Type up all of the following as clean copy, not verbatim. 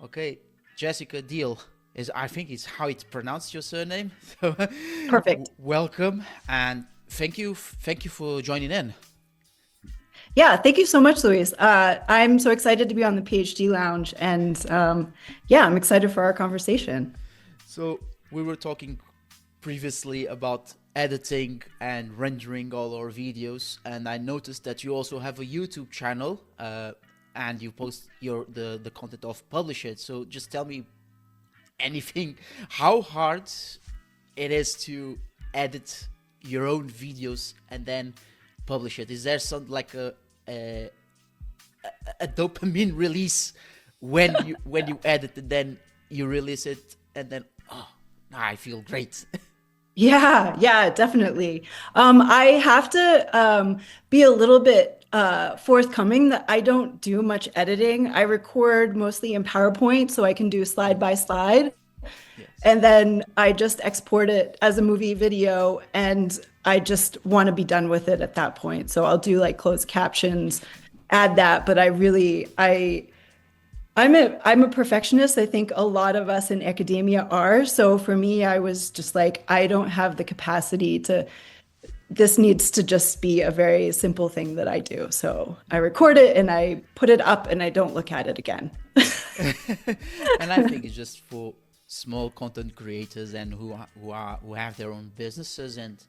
Okay, Jessica Diehl is, I think, is how it's pronounced your surname. So, Perfect. welcome and thank you for joining in. Yeah, thank you so much, Luis. I'm so excited to be on the PhD lounge, and yeah, I'm excited for our conversation. So we were talking previously about editing and rendering all our videos, and I noticed that you also have a YouTube channel, and you post the content of Publish It. So just tell me anything, how hard it is to edit your own videos and then publish it. Is there some like a, a dopamine release when you edit and then you release it and then oh, I feel great. Yeah, yeah, definitely. I have to be a little bit forthcoming that I don't do much editing. I record mostly in PowerPoint, so I can do slide by slide. Yes. And then I just export it as a movie video, and I just want to be done with it at that point. So I'll do like closed captions, add that, but I'm a perfectionist. I think a lot of us in academia are. So for me, I was just like, I don't have the capacity to, this needs to just be a very simple thing that I do. So I record it and I put it up and I don't look at it again. And I think it's just for small content creators and who have their own businesses and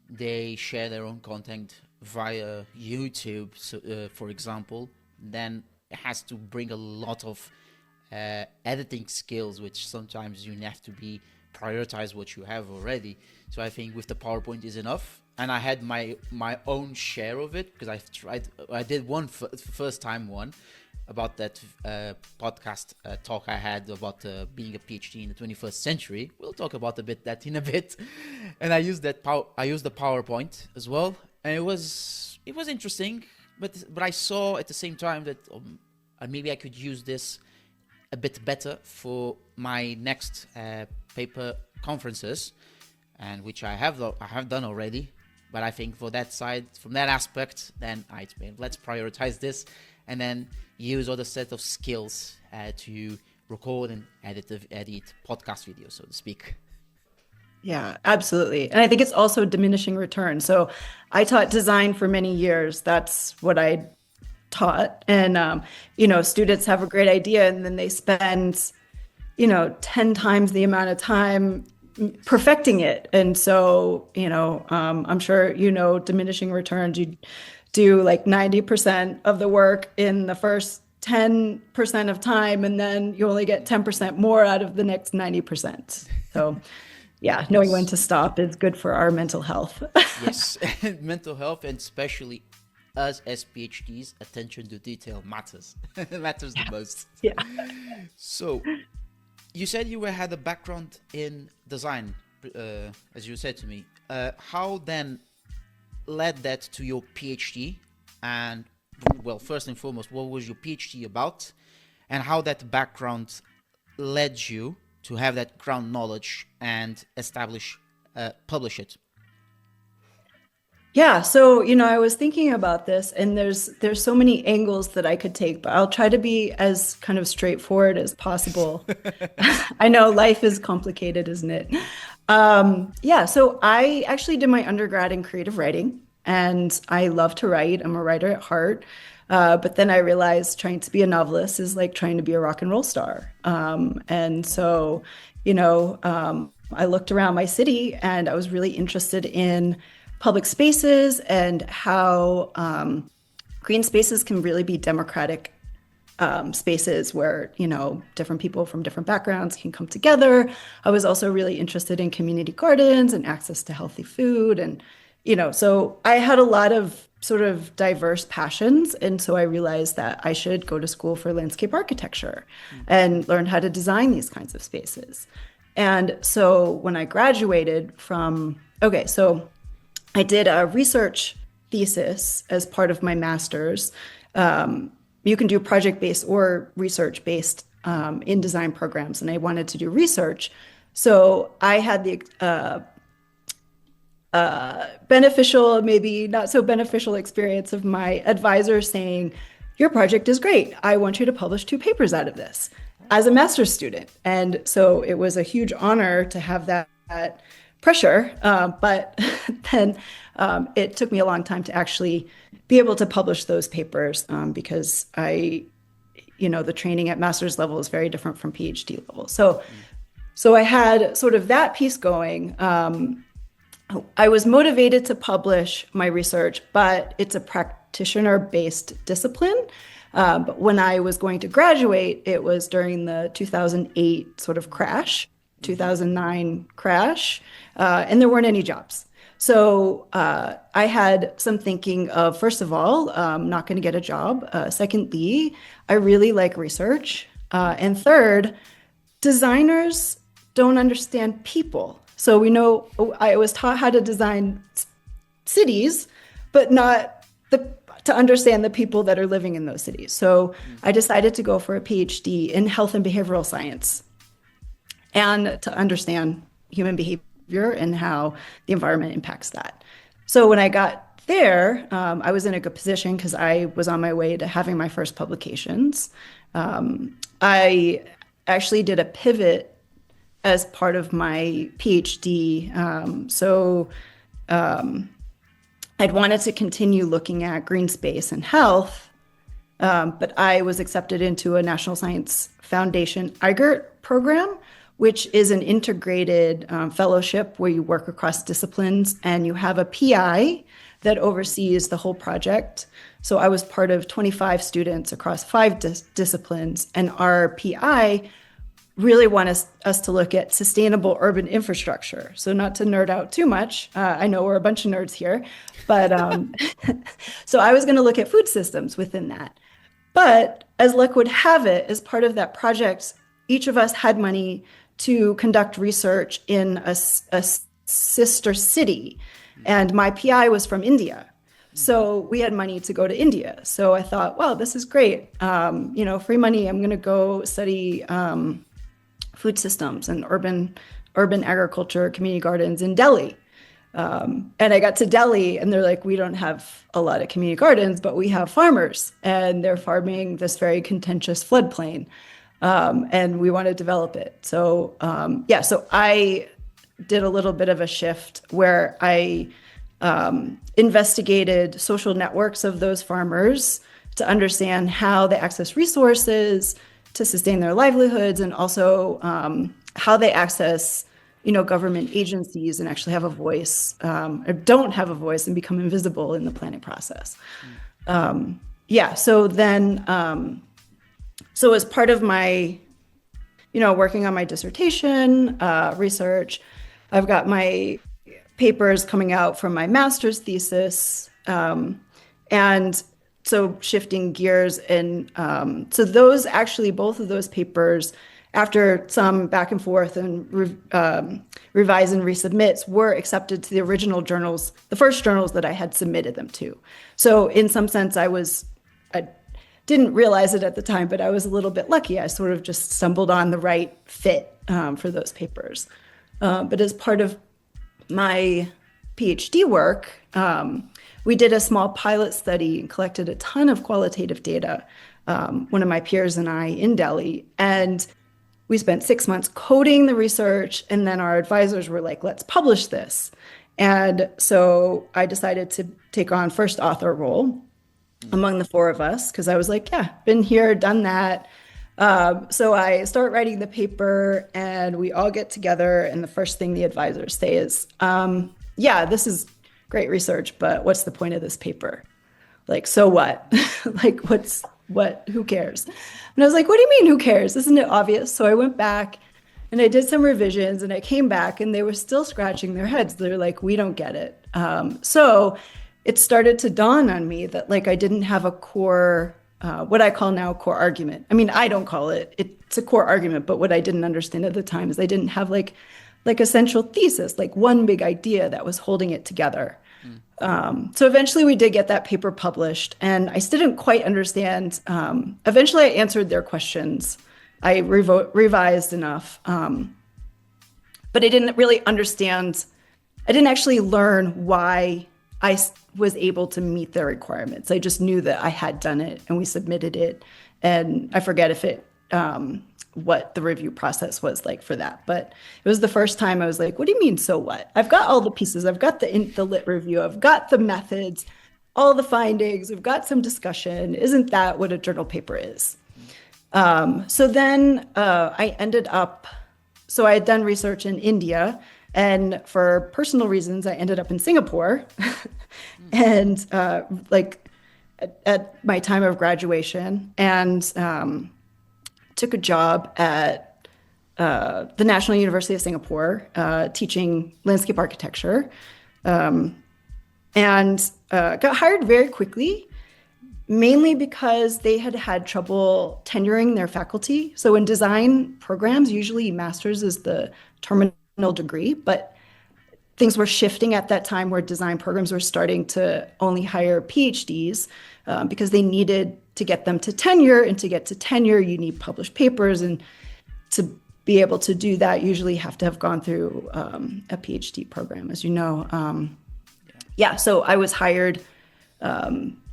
they share their own content via YouTube, so, for example, then it has to bring a lot of editing skills, which sometimes you have to be prioritize what you have already. So I think with the PowerPoint is enough. And I had my own share of it because I did one first time one about that podcast talk I had about being a PhD in the 21st century. We'll talk about a bit that in a bit. And I used the PowerPoint as well, and it was interesting. But I saw at the same time that maybe I could use this a bit better for my next paper conferences, and which I have done already. But I think for that side, from that aspect, then let's prioritize this, and then use other set of skills to record and edit podcast videos, so to speak. Yeah, absolutely. And I think it's also diminishing return. So I taught design for many years. That's what I taught. And, students have a great idea and then they spend, 10 times the amount of time perfecting it. And so, I'm sure, diminishing returns, you do like 90% of the work in the first 10% of time, and then you only get 10% more out of the next 90%. So, yeah, knowing when Yes. to stop is good for our mental health. Yes, mental health and especially us as PhDs, attention to detail matters. It matters the most. Yeah. So, you said you had a background in design, as you said to me. How then led that to your PhD? And, well, first and foremost, what was your PhD about? And how that background led you to have that ground knowledge and publish it. Yeah, so I was thinking about this, and there's so many angles that I could take, but I'll try to be as kind of straightforward as possible. I know life is complicated, isn't it? Yeah, so I actually did my undergrad in creative writing, and I love to write. I'm a writer at heart. But then I realized trying to be a novelist is like trying to be a rock and roll star. And so, I looked around my city and I was really interested in public spaces and how green spaces can really be democratic spaces where, different people from different backgrounds can come together. I was also really interested in community gardens and access to healthy food. And, so I had a lot of sort of diverse passions. And so I realized that I should go to school for landscape architecture and learn how to design these kinds of spaces. And so when I graduated so I did a research thesis as part of my master's. You can do project-based or research-based in design programs, and I wanted to do research. So I had the beneficial, maybe not so beneficial experience of my advisor saying, your project is great. I want you to publish 2 papers out of this. as a master's student. And so it was a huge honor to have that pressure. But then it took me a long time to actually be able to publish those papers because the training at master's level is very different from PhD level. So I had sort of that piece going. I was motivated to publish my research, but it's a practitioner-based discipline. But when I was going to graduate, it was during the 2008 sort of crash, 2009 crash, and there weren't any jobs. So I had some thinking of, first of all, not going to get a job. Secondly, I really like research. And third, designers don't understand people. So we know I was taught how to design cities, but not to understand the people that are living in those cities. So I decided to go for a PhD in health and behavioral science and to understand human behavior and how the environment impacts that. So when I got there, I was in a good position because I was on my way to having my first publications. I actually did a pivot as part of my PhD. I'd wanted to continue looking at green space and health, but I was accepted into a National Science Foundation IGERT program, which is an integrated fellowship where you work across disciplines and you have a PI that oversees the whole project. So I was part of 25 students across 5 disciplines, and our PI really want us to look at sustainable urban infrastructure. So not to nerd out too much, I know we're a bunch of nerds here, but so I was going to look at food systems within that. But as luck would have it, as part of that project, each of us had money to conduct research in a sister city, and my PI was from India. So we had money to go to India. So I thought, wow, this is great. Free money. I'm going to go study food systems and urban agriculture, community gardens in Delhi. And I got to Delhi and they're like, we don't have a lot of community gardens, but we have farmers and they're farming this very contentious floodplain. And we want to develop it. So, so I did a little bit of a shift where I investigated social networks of those farmers to understand how they access resources to sustain their livelihoods, and also how they access, government agencies and actually have a voice, or don't have a voice and become invisible in the planning process. So as part of my, working on my dissertation research, I've got my papers coming out from my master's thesis, and so shifting gears, and so those actually, both of those papers, after some back and forth and revise and resubmits, were accepted to the original journals, the first journals that I had submitted them to. So in some sense, I didn't realize it at the time, but I was a little bit lucky. I sort of just stumbled on the right fit for those papers. But as part of my PhD work, we did a small pilot study and collected a ton of qualitative data, one of my peers and I, in Delhi. And we spent 6 months coding the research, and then our advisors were like, let's publish this. And so I decided to take on first author role among the 4 of us, because I was like, yeah, been here, done that. So I start writing the paper, and we all get together, and the first thing the advisors say is, this is great research, but what's the point of this paper? Like, so what? Like, who cares? And I was like, what do you mean, who cares? Isn't it obvious? So I went back and I did some revisions, and I came back and they were still scratching their heads. They're like, we don't get it. So it started to dawn on me that I didn't have a core, what I call now core argument. I mean, I don't call it, it's a core argument, but what I didn't understand at the time is I didn't have like a central thesis, like one big idea that was holding it together. So eventually we did get that paper published, and I still didn't quite understand. Eventually I answered their questions. I revised enough, but I didn't really understand. I didn't actually learn why I was able to meet their requirements. I just knew that I had done it, and we submitted it. And I forget if it what the review process was like for that. But it was the first time I was like, what do you mean, so what? I've got all the pieces. I've got the lit review. I've got the methods, all the findings. We've got some discussion. Isn't that what a journal paper is? So then I ended up, so I had done research in India, and for personal reasons, I ended up in Singapore. And like at my time of graduation, and took a job at the National University of Singapore, teaching landscape architecture, and got hired very quickly, mainly because they had had trouble tenuring their faculty. So in design programs, usually master's is the terminal degree, but things were shifting at that time where design programs were starting to only hire PhDs because they needed to get them to tenure. And to get to tenure, you need published papers. And to be able to do that, usually you have to have gone through a PhD program, as you know. So I was hired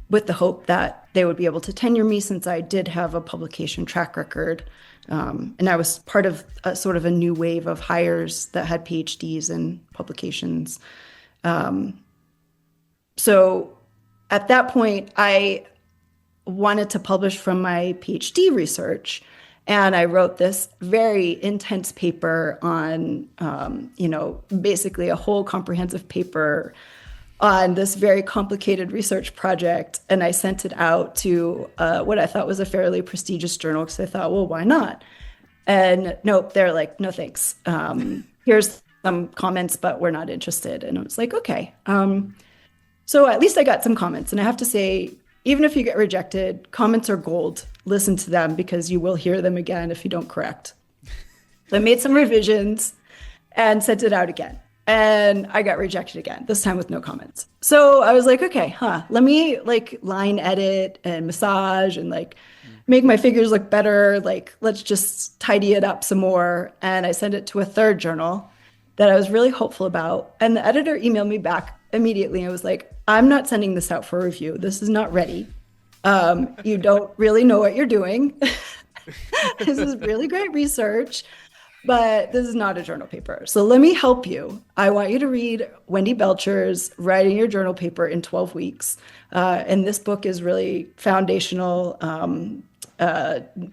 with the hope that they would be able to tenure me, since I did have a publication track record. And I was part of a sort of a new wave of hires that had PhDs in publications. So at that point, I wanted to publish from my PhD research. And I wrote this very intense paper on, basically a whole comprehensive paper on this very complicated research project. And I sent it out to what I thought was a fairly prestigious journal, because I thought, well, why not? And nope, they're like, no, thanks. Here's some comments, but we're not interested. And I was like, okay. So at least I got some comments. And I have to say, even if you get rejected, comments are gold. Listen to them, because you will hear them again if you don't correct. So I made some revisions and sent it out again. And I got rejected again, this time with no comments. So I was like, okay, let me like line edit and massage and like make my figures look better. Like, let's just tidy it up some more. And I sent it to a third journal that I was really hopeful about. And the editor emailed me back immediately. I was like, I'm not sending this out for review. This is not ready. You don't really know what you're doing. This is really great research, but this is not a journal paper. So let me help you. I want you to read Wendy Belcher's Writing Your Journal Paper in 12 Weeks. And this book is really foundational,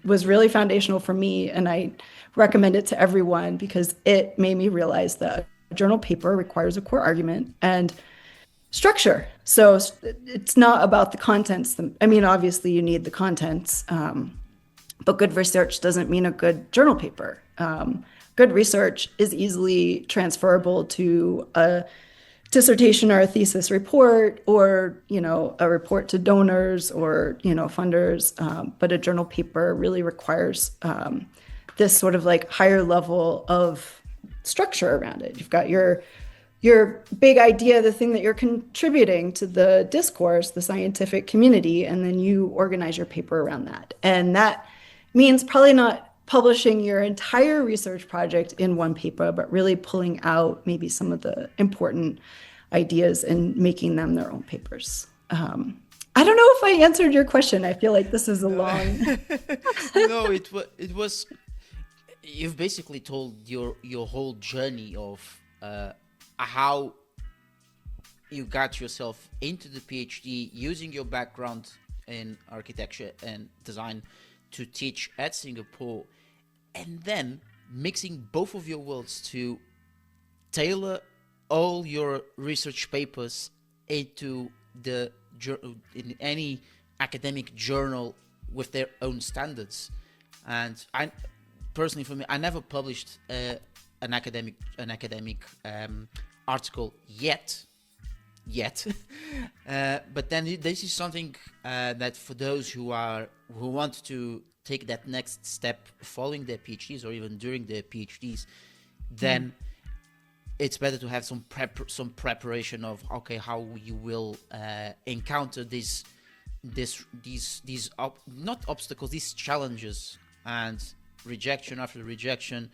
was really foundational for me. And I recommend it to everyone because it made me realize that a journal paper requires a core argument and structure. So it's not about the contents. I mean, obviously you need the contents, but good research doesn't mean a good journal paper. Good research is easily transferable to a dissertation or a thesis report, or, a report to donors or, funders. But a journal paper really requires this sort of like higher level of structure around it. You've got your big idea, the thing that you're contributing to the discourse, the scientific community, and then you organize your paper around that. And that means probably not publishing your entire research project in one paper, but really pulling out maybe some of the important ideas and making them their own papers. I don't know if I answered your question. I feel like this is a long... No, it was... You've basically told your whole journey of how you got yourself into the PhD, using your background in architecture and design to teach at Singapore, and then mixing both of your worlds to tailor all your research papers into in any academic journal with their own standards. And I personally, for me, I never published an academic article yet. But then this is something that for those who want to take that next step following their PhDs or even during their PhDs, then it's better to have some preparation of how you will encounter these not obstacles, these challenges, and rejection after rejection,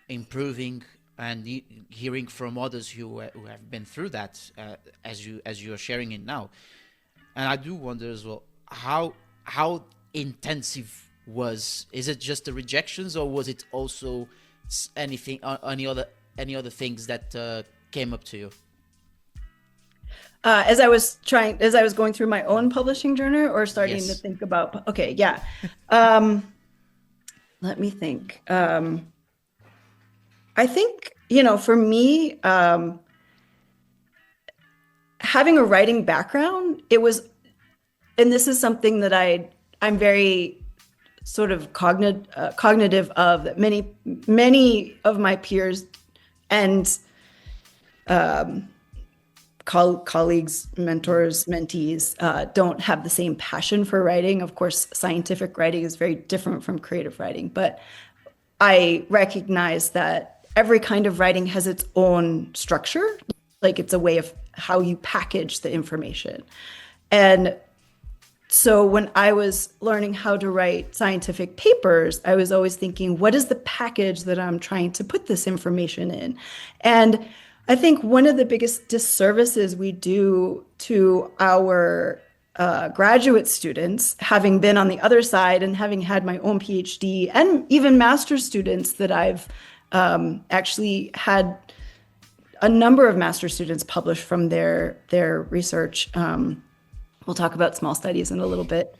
improving and hearing from others who have been through that, as you are sharing it now. And I do wonder as well, how intensive is it just the rejections, or was it also anything, any other things that came up to you? As I was going through my own publishing journey or starting to Yes. think about, okay, yeah. Um, Let me think. I think, for me, having a writing background, and this is something that I'm very sort of cognitive of, that many of my peers and colleagues, mentors, mentees don't have the same passion for writing. Of course, scientific writing is very different from creative writing, but I recognize that every kind of writing has its own structure, like it's a way of how you package the information. And so when I was learning how to write scientific papers, I was always thinking, what is the package that I'm trying to put this information in? And I think one of the biggest disservices we do to our graduate students, having been on the other side and having had my own PhD and even master's students that I've actually had a number of master's students publish from their research. We'll talk about small studies in a little bit,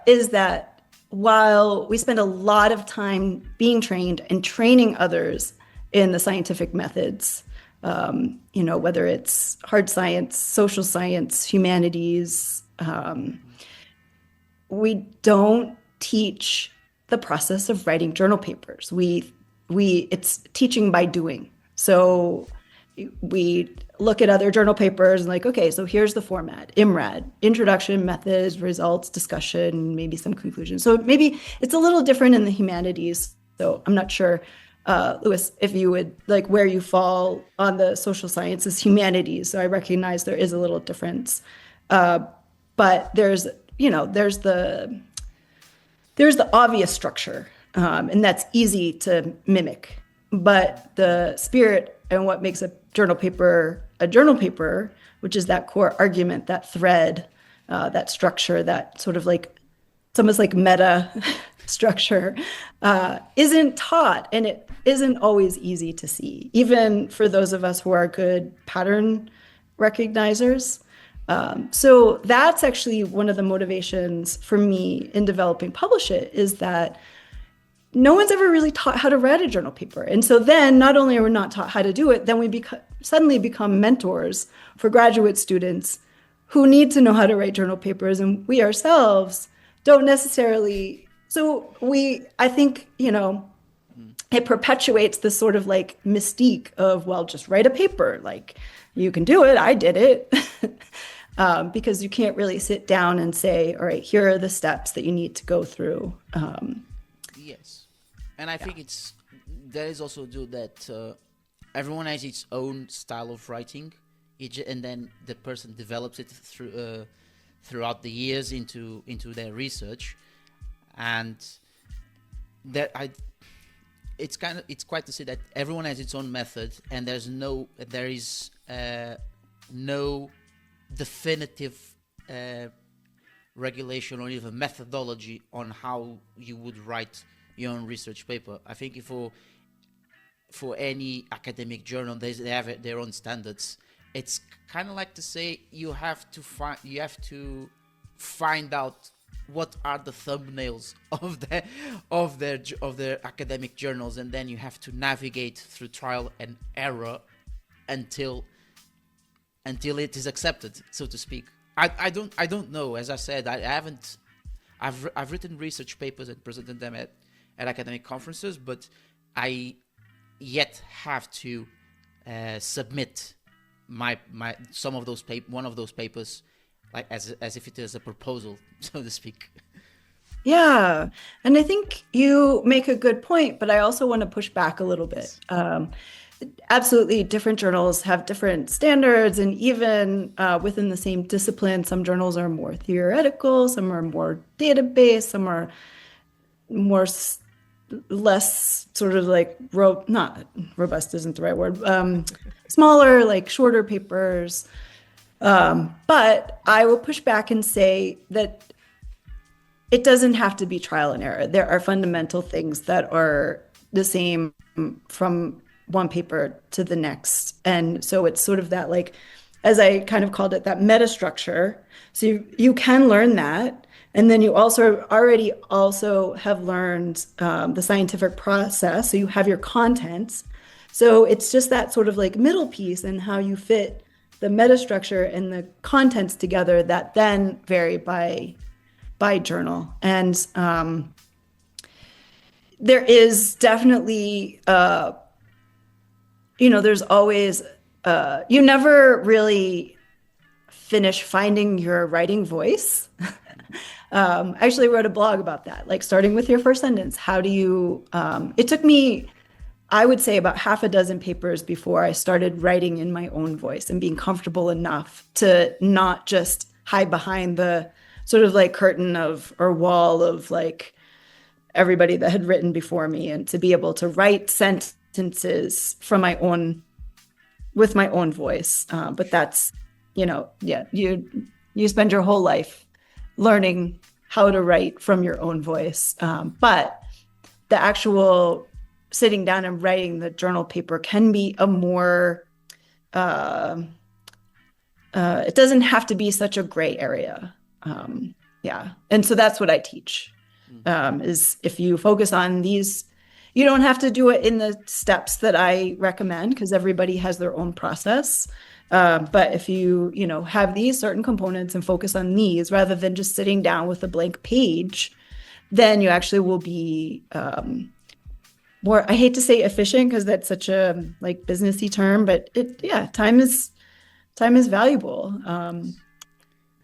is that while we spend a lot of time being trained and training others in the scientific methods, whether it's hard science, social science, humanities, we don't teach the process of writing journal papers. It's teaching by doing. So we look at other journal papers and like, okay, so here's the format: IMRAD, introduction, methods, results, discussion, maybe some conclusions. So maybe it's a little different in the humanities. So I'm not sure, Louis, if you would like where you fall on the social sciences, humanities. So I recognize there is a little difference, but there's the obvious structure, and that's easy to mimic. But the spirit and what makes a journal paper, which is that core argument, that thread, that structure, that sort of like, it's almost like meta structure, isn't taught, and it isn't always easy to see, even for those of us who are good pattern recognizers. So that's actually one of the motivations for me in developing Publish It, is that no one's ever really taught how to write a journal paper. And so then not only are we not taught how to do it, then we suddenly become mentors for graduate students who need to know how to write journal papers. And we ourselves don't necessarily. So I think, it perpetuates this sort of like mystique of, well, just write a paper. Like, you can do it. I did it. Because you can't really sit down and say, all right, here are the steps that you need to go through. Yes. And I think there is also that everyone has its own style of writing, and then the person develops it throughout the years into their research, and it's quite to say that everyone has its own method, and there is no definitive regulation or even methodology on how you would write your own research paper. I think for any academic journal, they have their own standards. It's kind of like to say you have to find out what are the thumbnails of their academic journals, and then you have to navigate through trial and error until it is accepted, so to speak. I don't know. As I said, I've written research papers and presented them at academic conferences, but I yet have to submit one of those papers, like as if it is a proposal, so to speak. Yeah, and I think you make a good point, but I also want to push back a little bit. Absolutely, different journals have different standards, and even within the same discipline, some journals are more theoretical, some are more database, some are less sort of like not robust isn't the right word, smaller, like shorter papers. But I will push back and say that it doesn't have to be trial and error. There are fundamental things that are the same from one paper to the next. And so it's sort of that, like, as I kind of called it, that meta structure. So you can learn that. And then you also already also have learned the scientific process. So you have your contents. So it's just that sort of like middle piece and how you fit the meta structure and the contents together that then vary by journal. And there is definitely, there's always, you never really finish finding your writing voice. I actually wrote a blog about that, like starting with your first sentence. How do you, it took me, I would say, about half a dozen papers before I started writing in my own voice and being comfortable enough to not just hide behind the sort of like curtain of or wall of like everybody that had written before me, and to be able to write sentences from my own, with my own voice. But that's, you spend your whole life learning how to write from your own voice. But the actual sitting down and writing the journal paper can be a more, it doesn't have to be such a gray area. And so that's what I teach, is if you focus on these, you don't have to do it in the steps that I recommend, because everybody has their own process. But if you, have these certain components and focus on these rather than just sitting down with a blank page, then you actually will be more, I hate to say efficient because that's such a like businessy term, but time is valuable.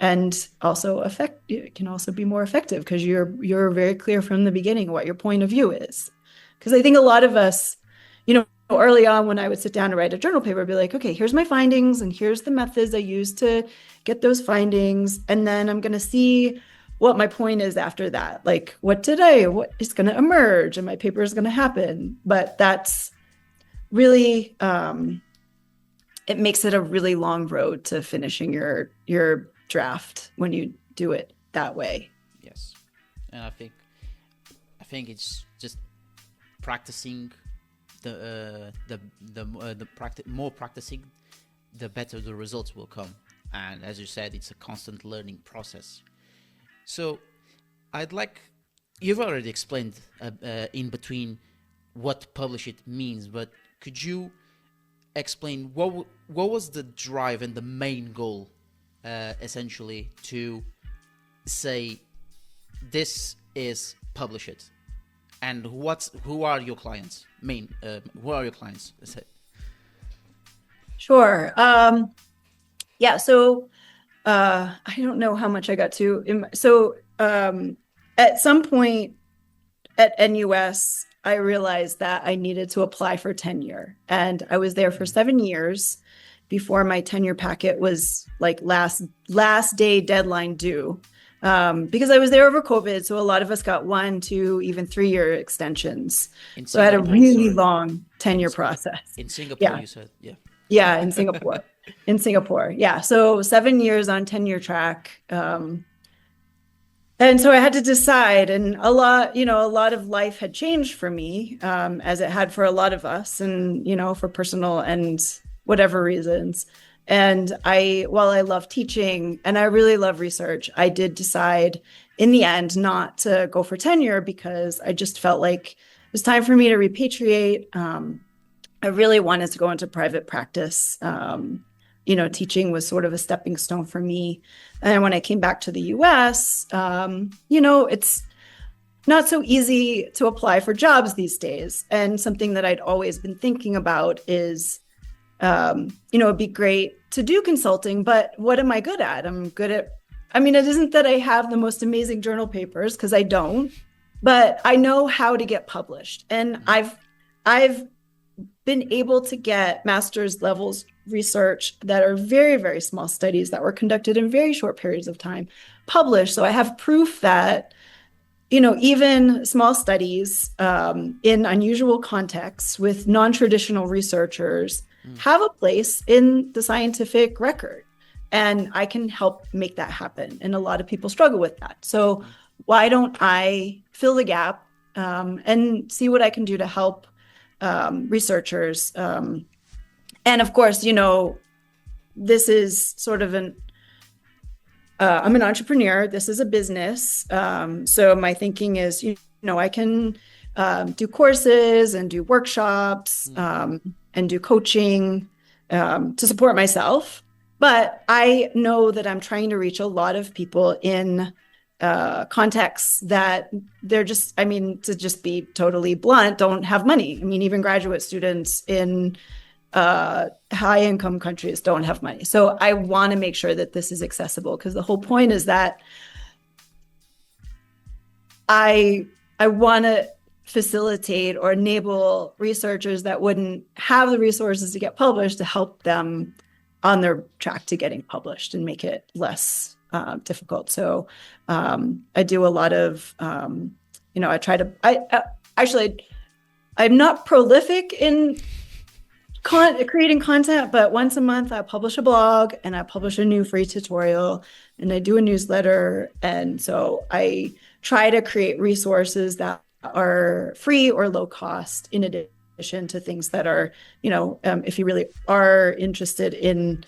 And also it can also be more effective because you're very clear from the beginning what your point of view is. Because I think a lot of us, early on when I would sit down to write a journal paper, I'd be like, okay, here's my findings and here's the methods I use to get those findings. And then I'm going to see what my point is after that. Like, what is going to emerge and my paper is going to happen. But that's really, it makes it a really long road to finishing your draft when you do it that way. Yes. And I think it's just practicing more practicing, the better the results will come. And as you said, it's a constant learning process. So you've already explained in between what publish it means, but could you explain what was the drive and the main goal, essentially, to say this is publish it? And who are your clients? Who are your clients? Sure. So I don't know how much I got to. At some point at NUS, I realized that I needed to apply for tenure, and I was there for 7 years before my tenure packet was like last day deadline due. Because I was there over COVID, so a lot of us got 1, 2, even 3-year extensions. So I had a really long tenure process. In Singapore, you said, yeah. Yeah, in Singapore. Yeah. So 7 years on tenure track. And so I had to decide, and a lot of life had changed for me, as it had for a lot of us, and, for personal and whatever reasons. And while I love teaching and I really love research, I did decide in the end not to go for tenure because I just felt like it was time for me to repatriate. I really wanted to go into private practice. Teaching was sort of a stepping stone for me. And when I came back to the US, it's not so easy to apply for jobs these days. And something that I'd always been thinking about is, it'd be great to do consulting, but what am I good at? It isn't that I have the most amazing journal papers, because I don't, but I know how to get published. And I've been able to get master's levels research that are very, very small studies that were conducted in very short periods of time published. So I have proof that, even small studies in unusual contexts with non-traditional researchers have a place in the scientific record, and I can help make that happen. And a lot of people struggle with that. So why don't I fill the gap and see what I can do to help researchers? And of course, this is sort of I'm an entrepreneur. This is a business. So my thinking is, I can do courses and do workshops and do coaching to support myself. But I know that I'm trying to reach a lot of people in contexts that they're just, to just be totally blunt, don't have money. Even graduate students in high income countries don't have money. So I want to make sure that this is accessible, because the whole point is that I want to facilitate or enable researchers that wouldn't have the resources to get published to help them on their track to getting published and make it less difficult. So I do a lot of, I try to, actually, I'm not prolific in creating content, but once a month I publish a blog and I publish a new free tutorial and I do a newsletter. And so I try to create resources that are free or low cost, in addition to things that are, if you really are interested in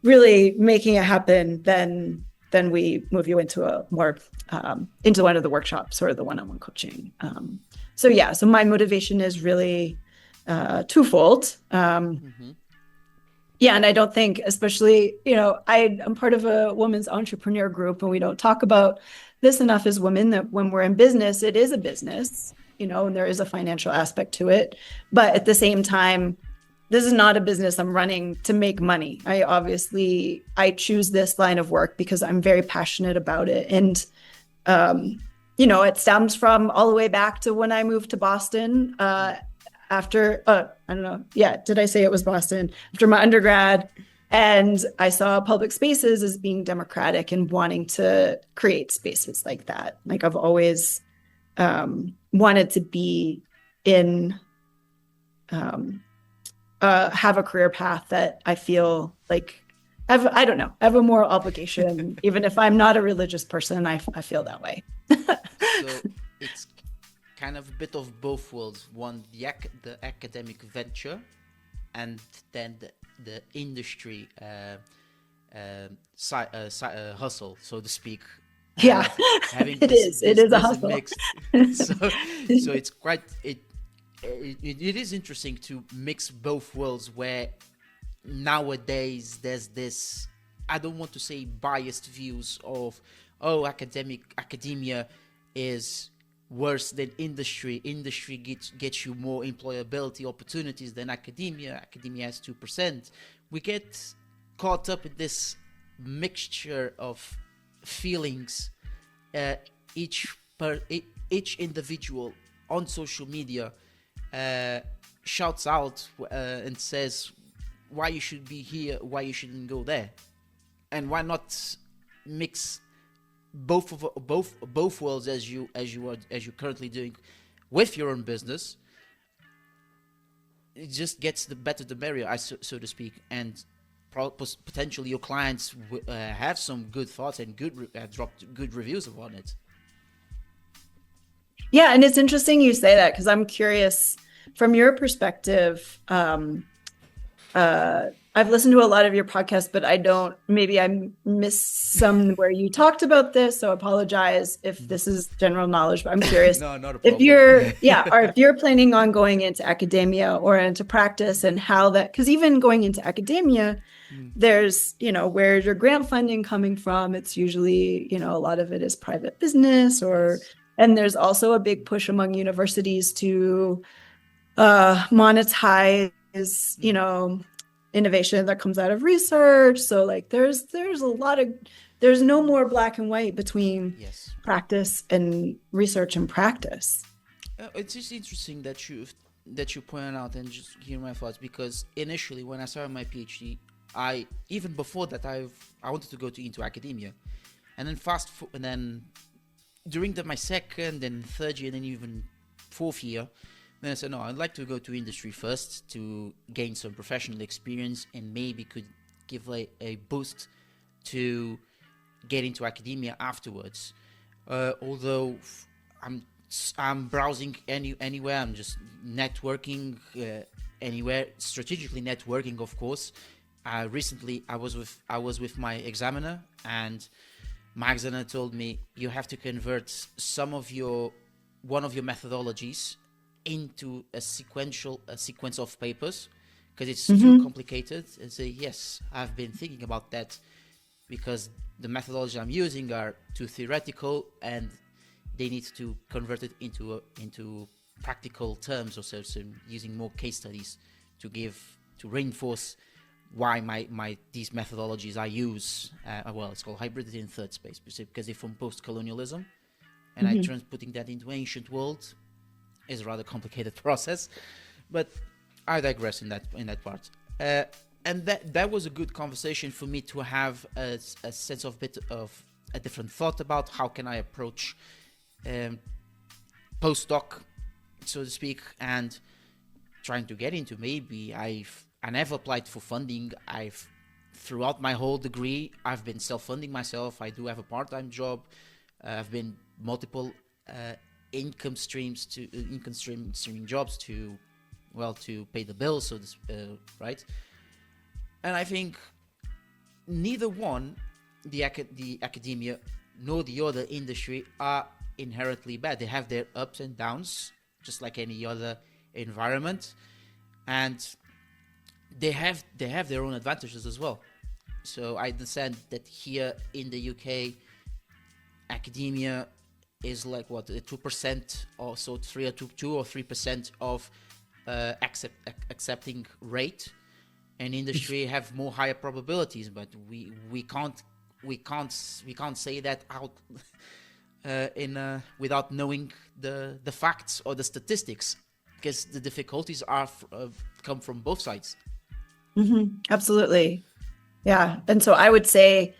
really making it happen, then we move you into a more into one of the workshops or the one-on-one coaching. So my motivation is really twofold. Yeah, and I don't think, especially, I'm part of a women's entrepreneur group, and we don't talk about this enough as women, that when we're in business, it is a business, and there is a financial aspect to it. But at the same time, this is not a business I'm running to make money. I choose this line of work because I'm very passionate about it. And, it stems from all the way back to when I moved to Boston after, I don't know. Yeah. Did I say it was Boston? After my undergrad. And I saw public spaces as being democratic and wanting to create spaces like that. Like, I've always wanted to be in, have a career path that I feel like I have a moral obligation. Even if I'm not a religious person, I feel that way. So it's kind of a bit of both worlds. One, the academic venture, and then the industry hustle, so to speak. Yeah, it is a hustle. Mixed. So it's quite it is interesting to mix both worlds, where nowadays there's this, I don't want to say biased views of, academia is worse than industry. Industry gets you more employability opportunities than academia. Academia has 2%. We get caught up in this mixture of feelings. Each individual on social media shouts out and says why you should be here, why you shouldn't go there, and why not mix both worlds as you're currently doing with your own business. It just gets the better the merrier, so to speak, and potentially your clients have some good thoughts and dropped good reviews upon it. Yeah, and it's interesting you say that, because I'm curious from your perspective. I've listened to a lot of your podcasts, but maybe I missed some where you talked about this. So I apologize if this is general knowledge, but I'm curious. No, not a problem. If you're planning on going into academia or into practice, and how that, because even going into academia, there's, where's your grant funding coming from? It's usually, a lot of it is private business, and there's also a big push among universities to monetize, innovation that comes out of research. So like there's no more black and white between practice and research and practice. It's just interesting that you pointed out, and just hear my thoughts, because initially when I started my PhD, even before that I wanted to go into academia, and then during my second and third year and then even fourth year, then I said, no, I'd like to go to industry first to gain some professional experience, and maybe could give a boost to get into academia afterwards. Although I'm I'm browsing anywhere. I'm just networking anywhere, strategically networking, of course. Recently, I was with my examiner, and my examiner told me you have to convert one of your methodologies into a sequence of papers because it's too Mm-hmm. complicated. And say yes, I've been thinking about that because the methodology I'm using are too theoretical and they need to convert it into practical terms or so. So using more case studies to reinforce why my these methodologies I use. Well, it's called hybridity in third space because they're from post-colonialism, and I Mm-hmm. putting that into ancient world is a rather complicated process, but I digress in that part. And that was a good conversation for me to have a sense of bit of a different thought about how can I approach um, postdoc, so to speak, and trying to get into. Maybe I never applied for funding. Throughout my whole degree, I've been self-funding myself. I do have a part-time job. I've been multiple income streaming jobs to pay the bills. So this right, and I think neither one, the academia nor the other industry, are inherently bad. They have their ups and downs, just like any other environment, and they have their own advantages as well. So I understand that here in the UK, academia is like what, 2% or so, 2 or 3% of accepting rate, and industry have more higher probabilities. But we can't say that out in without knowing the facts or the statistics, because the difficulties come from both sides. Mm-hmm. Absolutely. Yeah. And so I would say,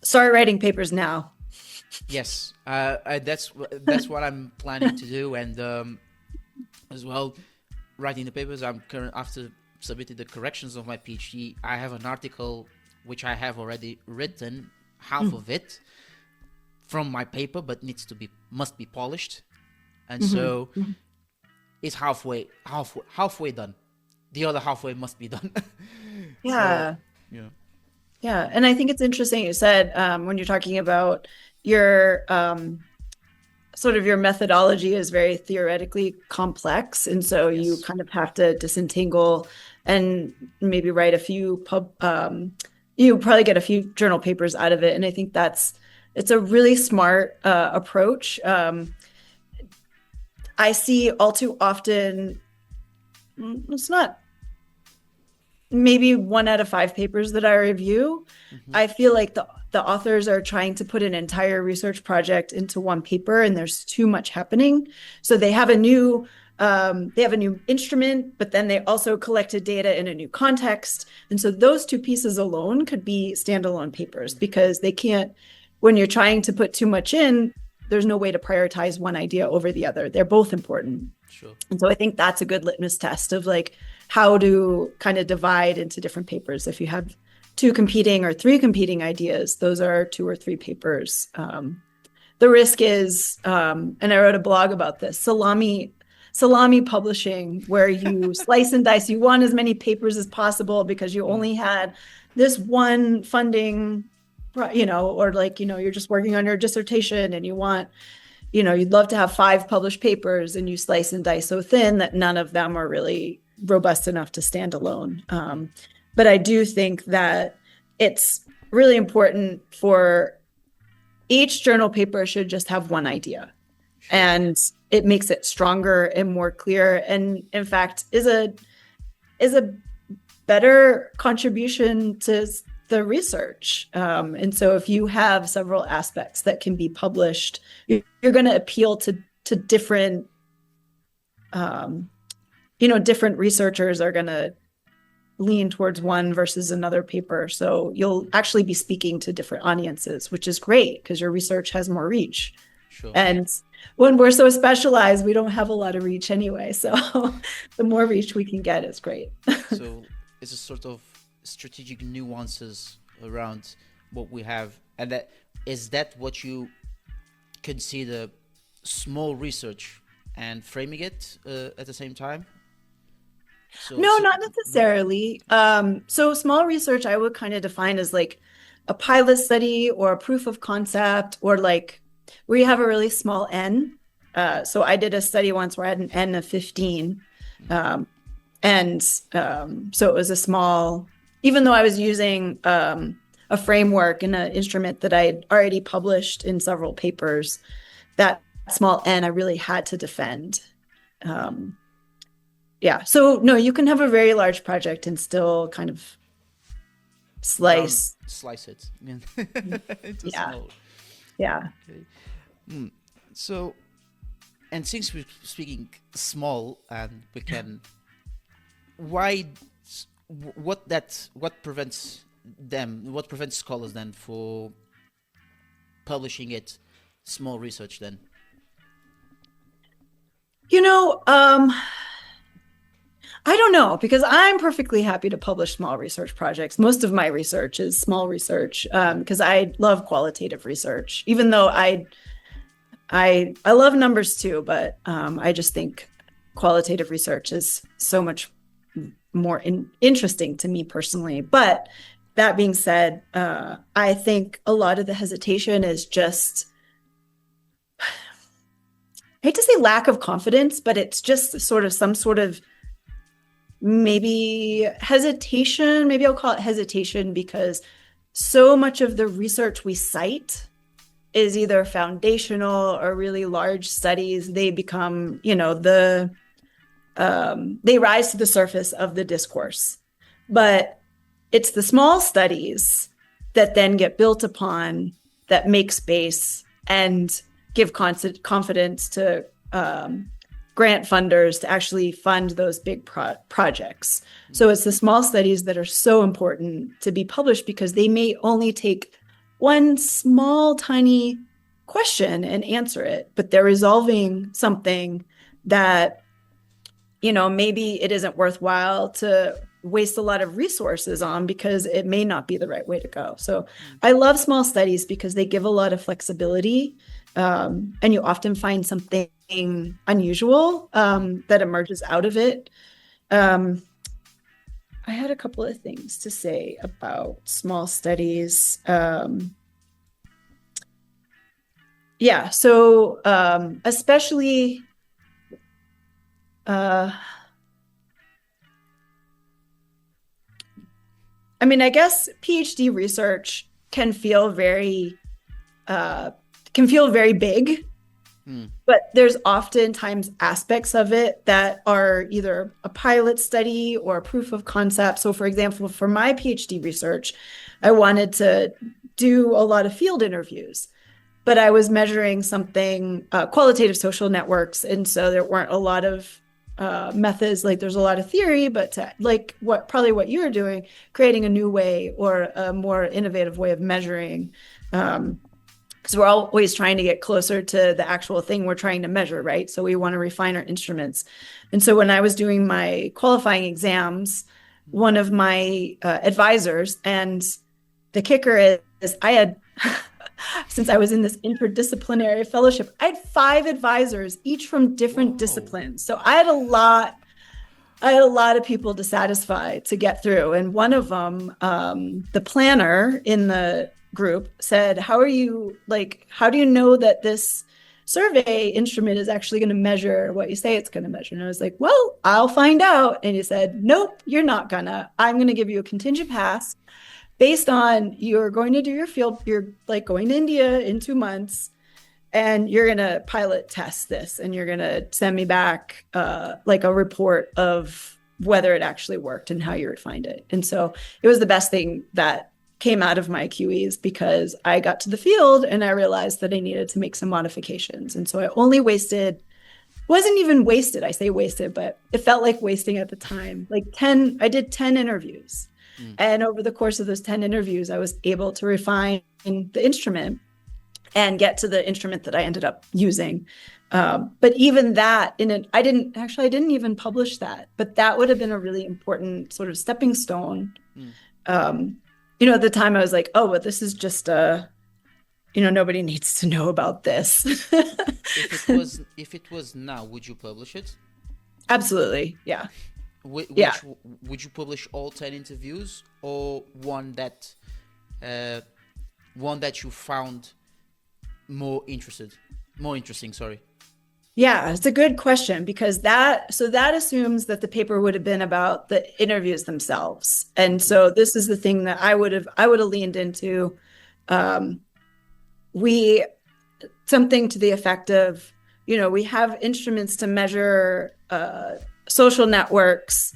start writing papers now. Yes, that's what I'm planning to do, and as well, writing the papers. I'm current after submitting the corrections of my PhD. I have an article which I have already written, half of it from my paper, but must be polished, and so Mm-hmm. it's halfway done. The other halfway must be done. So Yeah. yeah, Yeah. And I think it's interesting you said when you're talking about your sort of your methodology is very theoretically complex. And so you yes, kind of have to disentangle and maybe write a few you probably get a few journal papers out of it. And I think it's a really smart approach. I see all too often, it's not maybe 1 out of 5 papers that I review, I feel like the authors are trying to put an entire research project into one paper, and there's too much happening. So they have a new instrument, but then they also collected data in a new context. And so those two pieces alone could be standalone papers because they can't. When you're trying to put too much in, there's no way to prioritize one idea over the other. They're both important. sure, And so I think that's a good litmus test of like how to kind of divide into different papers. If you have 2 competing or 3 competing ideas, those are 2 or 3 papers. The risk is, and I wrote a blog about this, salami publishing, where you slice and dice. You want as many papers as possible because you only had this one funding, or like, you're just working on your dissertation and you'd love to have 5 published papers, and you slice and dice so thin that none of them are really robust enough to stand alone. But I do think that it's really important for each journal paper should just have one idea, sure, and it makes it stronger and more clear, and in fact is a better contribution to the research. And so if you have several aspects that can be published, you're going to appeal to different, different researchers are going to lean towards one versus another paper. So you'll actually be speaking to different audiences, which is great because your research has more reach. sure. And when we're so specialized, we don't have a lot of reach anyway. So the more reach we can get is great. So it's a sort of strategic nuances around what we have, and that what you consider small research and framing it at the same time? No, not necessarily. So small research I would kind of define as like a pilot study or a proof of concept, or like where you have a really small N. So I did a study once where I had an N of 15. So it was a small, even though I was using a framework and an instrument that I had already published in several papers, that small N I really had to defend. Yeah. So no, you can have a very large project and still kind of slice it into Yeah. small. Yeah. Okay. So, and since we're speaking small, and we can, why, what prevents scholars then for publishing it small research then? I don't know, because I'm perfectly happy to publish small research projects. Most of my research is small research, because I love qualitative research, even though I love numbers too, but I just think qualitative research is so much more interesting to me personally. But that being said, I think a lot of the hesitation is just, I hate to say lack of confidence, but it's just sort of some sort of maybe hesitation. Maybe I'll call it hesitation, because so much of the research we cite is either foundational or really large studies. They become, they rise to the surface of the discourse. But it's the small studies that then get built upon, that make space and give confidence to grant funders to actually fund those big projects. So it's the small studies that are so important to be published, because they may only take one small, tiny question and answer it, but they're resolving something that, maybe it isn't worthwhile to waste a lot of resources on, because it may not be the right way to go. So I love small studies because they give a lot of flexibility, and you often find something unusual that emerges out of it. I had a couple of things to say about small studies. So especially I guess PhD research can feel very big, but there's oftentimes aspects of it that are either a pilot study or a proof of concept. So for example, for my PhD research, I wanted to do a lot of field interviews, but I was measuring something, qualitative social networks. And so there weren't a lot of methods, like there's a lot of theory, but like what you're doing, creating a new way or a more innovative way of measuring. Because we're always trying to get closer to the actual thing we're trying to measure, right? So we want to refine our instruments. And so when I was doing my qualifying exams, one of my advisors, and the kicker is I had, since I was in this interdisciplinary fellowship, I had 5 advisors, each from different disciplines. So I had a lot of people to satisfy to get through. And one of them, the planner in the group, said, how do you know that this survey instrument is actually going to measure what you say it's going to measure? And I was like, well, I'll find out. And he said, nope, you're not gonna. I'm going to give you a contingent pass based on you're going to do your field. You're like going to India in 2 months, and you're going to pilot test this, and you're going to send me back like a report of whether it actually worked and how you refined it. And so it was the best thing that came out of my QEs, because I got to the field and I realized that I needed to make some modifications. And so I only wasn't even wasted. I say wasted, but it felt like wasting at the time. I did 10 interviews. And over the course of those 10 interviews, I was able to refine the instrument and get to the instrument that I ended up using. But even that, I didn't even publish that, but that would have been a really important sort of stepping stone. At the time I was like, oh, but this is just a nobody needs to know about this. If it was now, would you publish it? Absolutely. Yeah. Yeah. Which would you publish all 10 interviews, or uh, one that you found more interesting, sorry. Yeah, it's a good question because that assumes that the paper would have been about the interviews themselves. And so this is the thing that I would have leaned into. We something to the effect of, we have instruments to measure social networks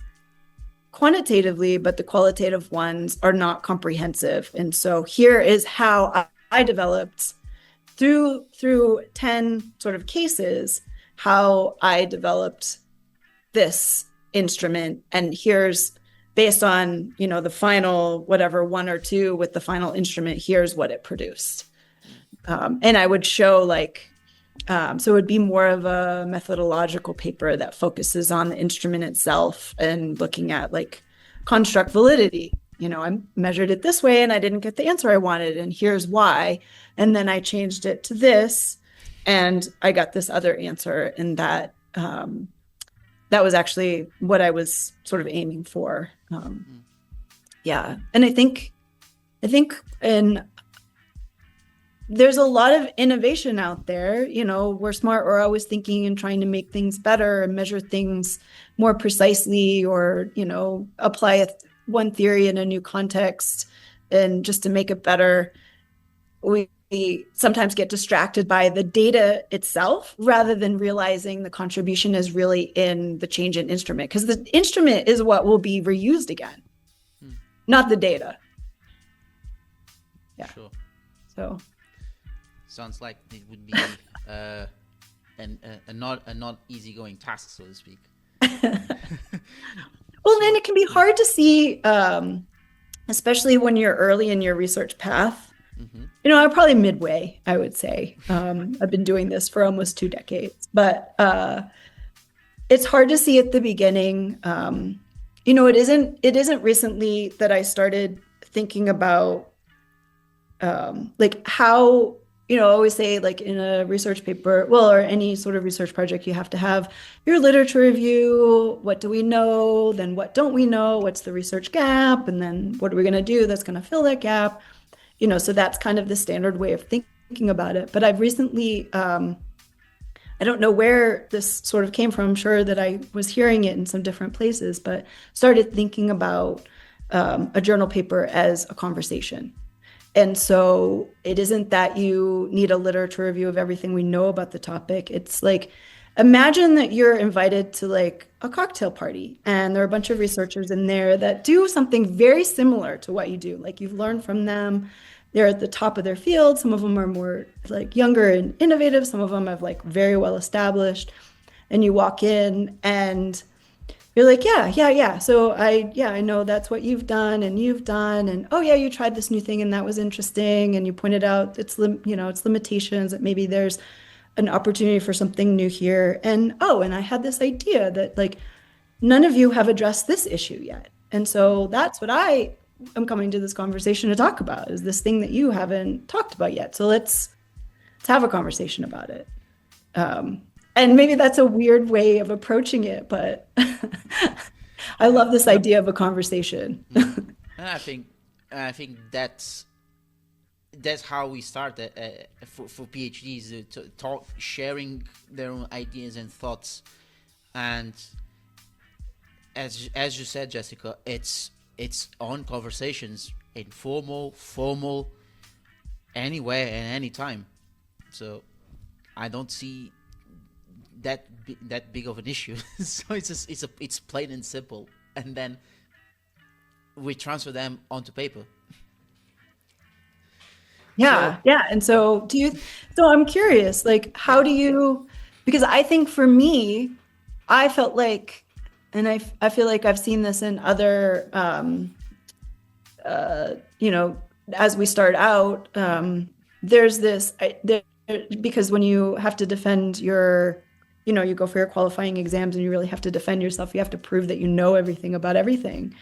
quantitatively, but the qualitative ones are not comprehensive. And so here is how I developed through 10 sort of cases, how I developed this instrument. And here's based on, the final, whatever, one or two with the final instrument, here's what it produced. And I would show so it would be more of a methodological paper that focuses on the instrument itself and looking at construct validity. I measured it this way and I didn't get the answer I wanted, and here's why. And then I changed it to this and I got this other answer, and that was actually what I was sort of aiming for. Yeah. And I think there's a lot of innovation out there. We're smart. We're always thinking and trying to make things better and measure things more precisely, or, apply one theory in a new context and just to make it better. We sometimes get distracted by the data itself rather than realizing the contribution is really in the change in instrument, because the instrument is what will be reused again, not the data. Yeah. Sure. So. Sounds like it would be a not easygoing task, so to speak. Well, and it can be hard to see, especially when you're early in your research path. Mm-hmm. I'm probably midway, I would say. I've been doing this for almost 2 decades, but it's hard to see at the beginning. It isn't recently that I started thinking about how. I always say, in a research paper, or any sort of research project, you have to have your literature review. What do we know? Then what don't we know? What's the research gap? And then what are we going to do that's going to fill that gap? So that's kind of the standard way of thinking about it. But I've recently, I don't know where this sort of came from. I'm sure that I was hearing it in some different places, but started thinking about a journal paper as a conversation. And so it isn't that you need a literature review of everything we know about the topic. It's imagine that you're invited to a cocktail party and there are a bunch of researchers in there that do something very similar to what you do. You've learned from them. They're at the top of their field. Some of them are more younger and innovative. Some of them have very well established. And you walk in and you're yeah. So I know that's what you've done and oh yeah, you tried this new thing and that was interesting. And you pointed out its limitations, that maybe there's an opportunity for something new here. And I had this idea that none of you have addressed this issue yet. And so that's what I am coming to this conversation to talk about, is this thing that you haven't talked about yet. So let's have a conversation about it. And maybe that's a weird way of approaching it, but I love this idea of a conversation. And I think that's how we start for PhDs, to talk, sharing their own ideas and thoughts. And as you said, Jessica, it's on conversations, informal, formal, anywhere and anytime. So I don't see that big of an issue. So it's plain and simple, and then we transfer them onto paper. Yeah. And so I'm curious, how do you, because I think for me, I felt and I feel like I've seen this in other, as we start out, there's this, because when you have to defend your, you go for your qualifying exams and you really have to defend yourself. You have to prove that you know everything about everything.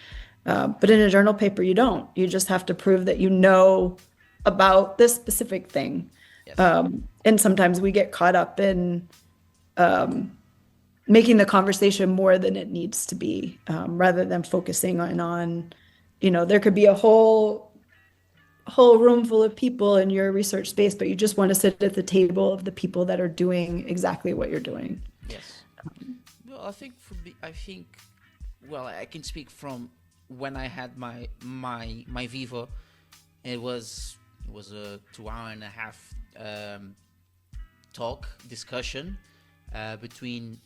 But in a journal paper, you don't. You just have to prove that you know about this specific thing. Yes. And sometimes we get caught up in making the conversation more than it needs to be, rather than focusing on, there could be a whole room full of people in your research space, but you just want to sit at the table of the people that are doing exactly what you're doing. Yes. Well, I think well, I can speak from when I had my Viva. It was a 2 hour and a half talk discussion between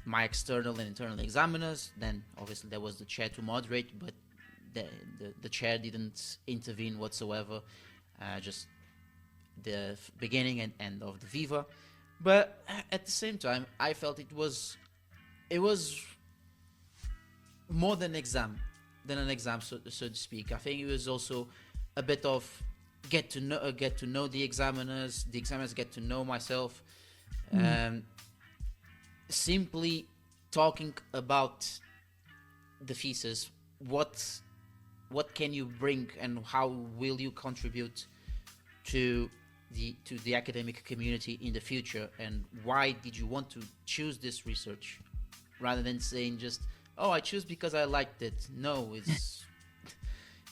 my external and internal examiners. Then obviously there was the chair to moderate, but the chair didn't intervene whatsoever. Just the beginning and end of the Viva. But at the same time, I felt it was more than an exam, so to speak. I think it was also a bit of get to know the examiners get to know myself. Simply talking about the thesis, what can you bring and how will you contribute to the academic community in the future, and why did you want to choose this research, rather than saying just, oh, I choose because I liked it. No, it's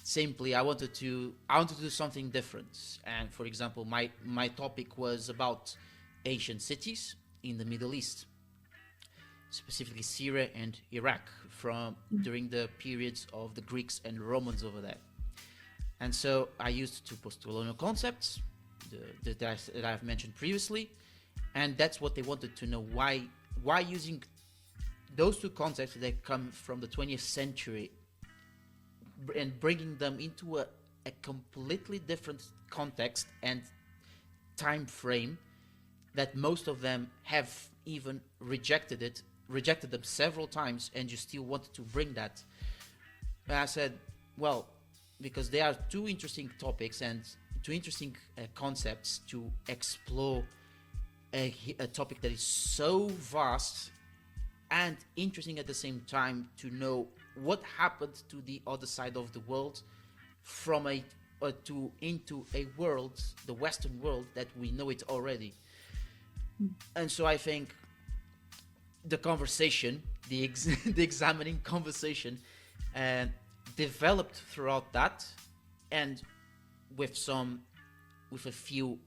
simply I wanted to do something different. And for example, my topic was about ancient cities in the Middle East, specifically Syria and Iraq, from during the periods of the Greeks and Romans over there. And so I used two postcolonial concepts that I've mentioned previously, and that's what they wanted to know. Why using those two concepts that come from the 20th century and bringing them into a completely different context and time frame that most of them have even rejected them several times, and you still wanted to bring that. And I said, well, because there are two interesting topics and two interesting concepts to explore a topic that is so vast and interesting at the same time, to know what happened to the other side of the world from into a world, the Western world, that we know it already. And so I think the conversation, the examining conversation, developed throughout that, and with a few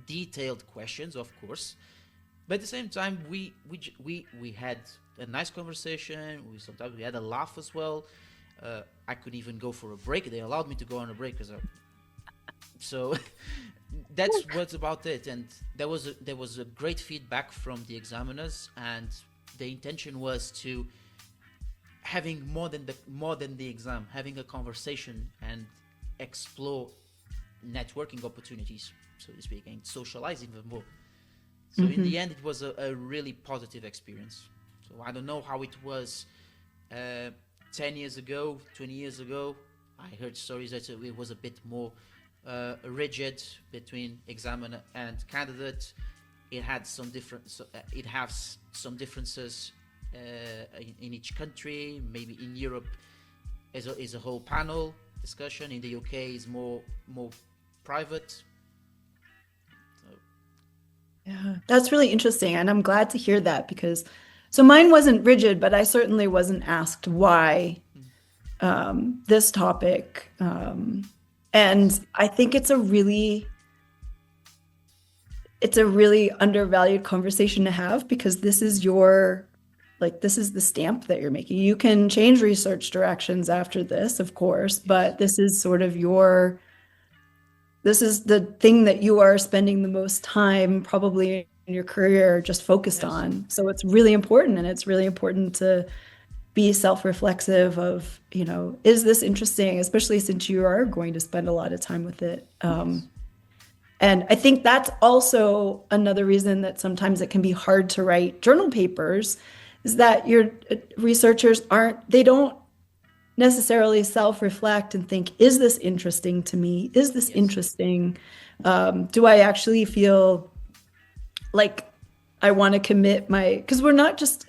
detailed questions, of course. But at the same time, we had a nice conversation. Sometimes we had a laugh as well. I could even go for a break. They allowed me to go on a break, so that's what's about it. And there was a great feedback from the examiners, and the intention was to having more than the exam, having a conversation and explore networking opportunities, so to speak, and socializing even more. So in the end, it was a really positive experience. So I don't know how it was 10 years ago, 20 years ago. I heard stories that it was a bit more rigid between examiner and candidate. It has some differences in each country. Maybe in Europe is a whole panel discussion. In the UK is more private. Yeah, that's really interesting. And I'm glad to hear that, because so mine wasn't rigid, but I certainly wasn't asked why this topic. And I think it's a really undervalued conversation to have, because this is this is the stamp that you're making. You can change research directions after this, of course, but this is sort of this is the thing that you are spending the most time probably in your career just focused on. So it's really important, and it's really important to be self-reflexive of, is this interesting, especially since you are going to spend a lot of time with it. And I think that's also another reason that sometimes it can be hard to write journal papers, is that your researchers they don't necessarily self-reflect and think, is this interesting to me? Is this interesting? Do I actually feel like I want to commit because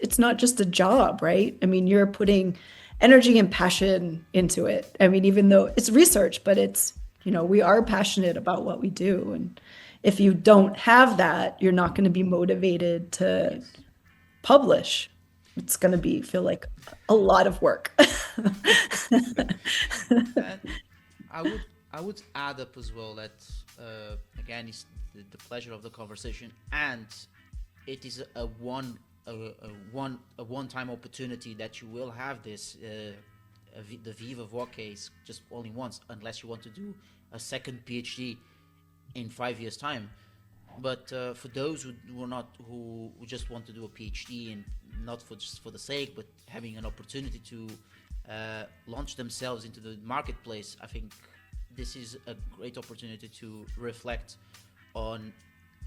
it's not just a job, right? I mean, you're putting energy and passion into it. I mean, even though it's research, but it's we are passionate about what we do. And if you don't have that, you're not going to be motivated to Yes. publish. It's going to feel like a lot of work. And I would I would add up as well that again it's the pleasure of the conversation, and it is a one time opportunity that you will have this. The Viva Voce is just only once, unless you want to do a second PhD in 5 years' time. But for those who are not who just want to do a PhD and not for just for the sake, but having an opportunity to launch themselves into the marketplace, I think this is a great opportunity to reflect on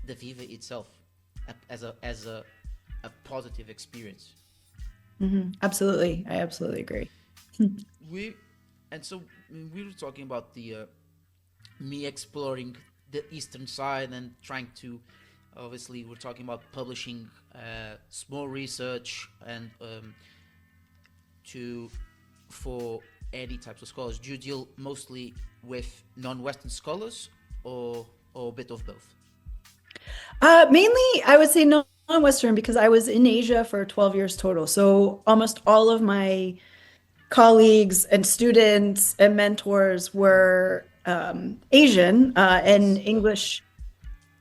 the Viva itself as a positive experience. Absolutely. I absolutely agree. We and so we were talking about the me exploring the eastern side and trying to obviously we're talking about publishing small research and to for any types of scholars. Do you deal mostly with non-Western scholars or a bit of both? Mainly, I would say non-Western because I was in Asia for 12 years total. So almost all of my colleagues and students and mentors were Asian and Yes. English,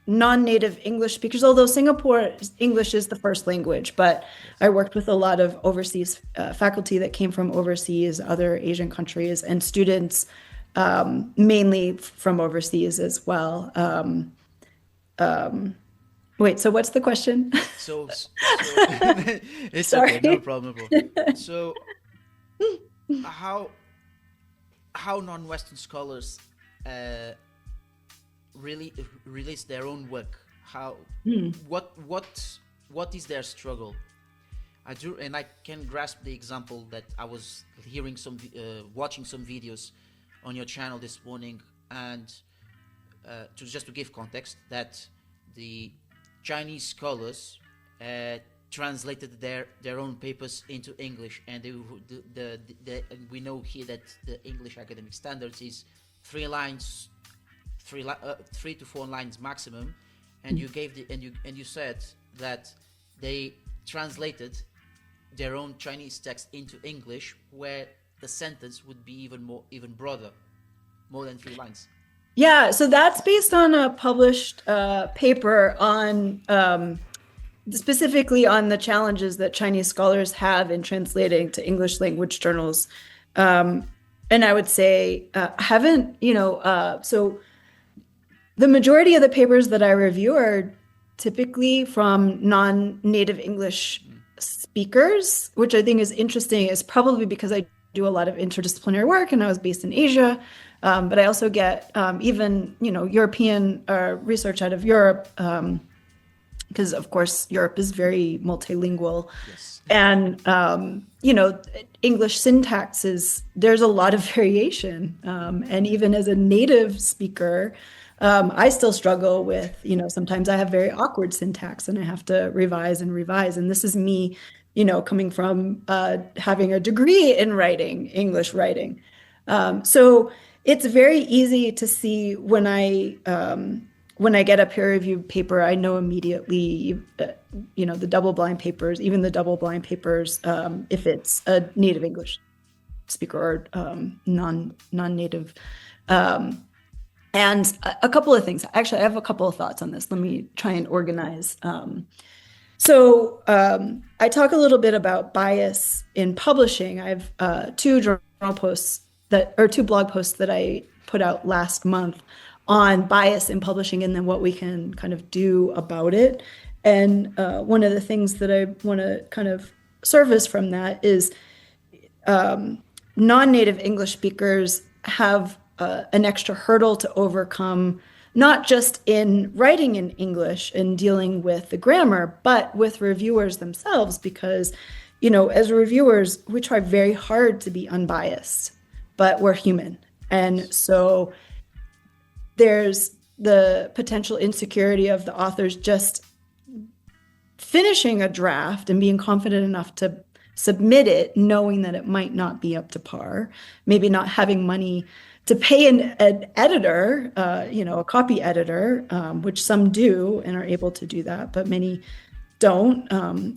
non-native English speakers, although Singapore English is the first language, but I Yes. worked with a lot of overseas faculty that came from overseas, other Asian countries, and students mainly from overseas as well. Wait, so what's the question? So it's okay, no Sorry. problem, bro. So how how non-Western scholars uh, really release their own work? How what is their struggle? I do, and I can grasp the example that I was hearing watching some videos on your channel this morning, and to just to give context, that the Chinese scholars translated their own papers into English, and and we know here that the English academic standards is 3 lines, 3 to 4 lines maximum, and you gave you said that they translated their own Chinese text into English, where the sentence would be even broader, more than 3 lines. Yeah, so that's based on a published paper on specifically on the challenges that Chinese scholars have in translating to English language journals. Um, and I would say, haven't, so the majority of the papers that I review are typically from non-native English speakers, which I think is interesting, is probably because I do a lot of interdisciplinary work and I was based in Asia. But I also get even, European research out of Europe, because of course Europe is very multilingual. Yes. And, English syntax there's a lot of variation. And even as a native speaker, I still struggle with, sometimes I have very awkward syntax and I have to revise and revise. And this is me, coming from having a degree in writing, English writing. So it's very easy to see when I get a peer-reviewed paper, I know immediately, the double-blind papers, even the double-blind papers, if it's a native English speaker or non-native. And a couple of things. Actually, I have a couple of thoughts on this. Let me try and organize. So I talk a little bit about bias in publishing. I have two blog posts that I put out last month on bias in publishing and then what we can kind of do about it. And one of the things that I want to kind of surface from that is non-native English speakers have an extra hurdle to overcome, not just in writing in English and dealing with the grammar, but with reviewers themselves, because, as reviewers, we try very hard to be unbiased, but we're human. And so there's the potential insecurity of the authors just finishing a draft and being confident enough to submit it knowing that it might not be up to par, maybe not having money to pay an editor, a copy editor, which some do and are able to do that, but many don't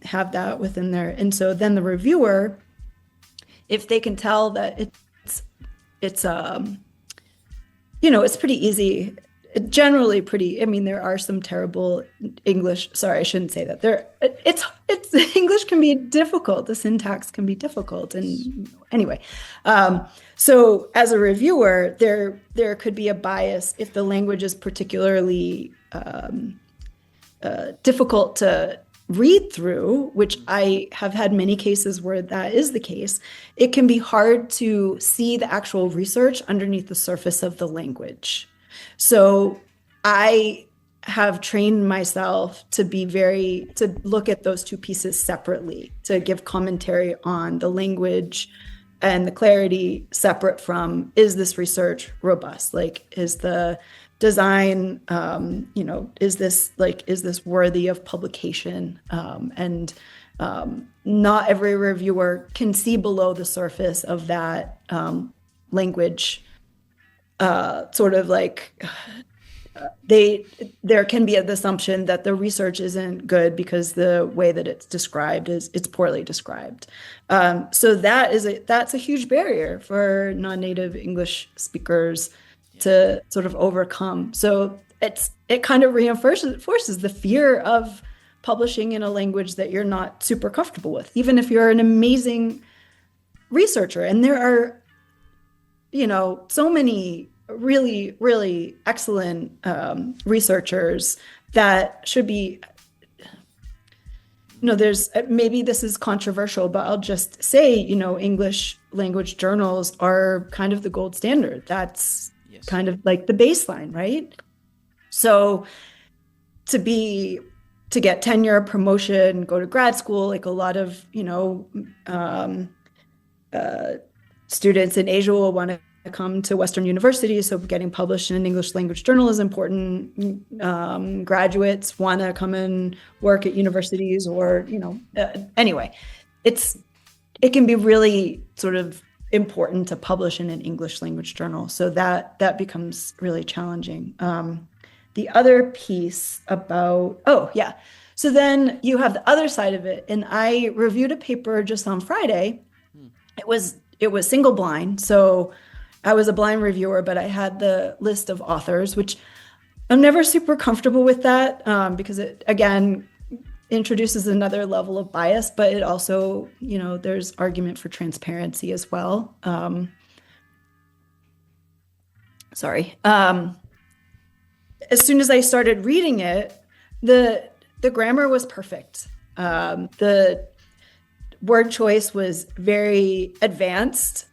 have that within their. And so then the reviewer, if they can tell that it's it's pretty easy, generally pretty. I mean, there are some terrible English. Sorry, I shouldn't say that. It's English can be difficult. The syntax can be difficult, and anyway. So as a reviewer, there could be a bias if the language is particularly difficult to read through, which I have had many cases where that is the case. It can be hard to see the actual research underneath the surface of the language. So I have trained myself to look at those two pieces separately, to give commentary on the language and the clarity separate from, is this research robust? Like, is the design, is this worthy of publication? And not every reviewer can see below the surface of that language. Sort of like there can be the assumption that the research isn't good because the way that it's described it's poorly described. So that's a huge barrier for non-native English speakers to sort of overcome. So it kind of reinforces the fear of publishing in a language that you're not super comfortable with, even if you're an amazing researcher. And there are so many really, really excellent researchers that should be, there's, maybe this is controversial, but I'll just say, English language journals are kind of the gold standard. That's kind of like the baseline, right? So to get tenure, promotion, go to grad school, like a lot of, students in Asia will want to come to Western universities. So getting published in an English language journal is important. Graduates want to come and work at universities or, anyway, it can be really sort of important to publish in an English language journal. So that becomes really challenging. The other piece about, so then you have the other side of it. And I reviewed a paper just on Friday. It was single blind. So I was a blind reviewer, but I had the list of authors, which I'm never super comfortable with that because it, again, introduces another level of bias, but it also, there's argument for transparency as well. As soon as I started reading it, the grammar was perfect. The word choice was very advanced,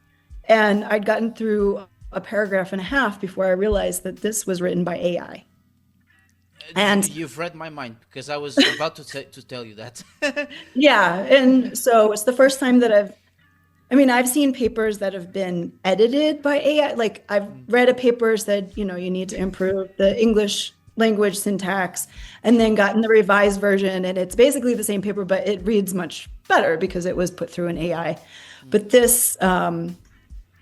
and I'd gotten through a paragraph and a half before I realized that this was written by AI. And you've read my mind, because I was about to tell you that. Yeah, and so it's the first time that I've seen papers that have been edited by AI. Like I've read a paper said, you need to improve the English language syntax, and then gotten the revised version, and it's basically the same paper, but it reads much better because it was put through an AI. But this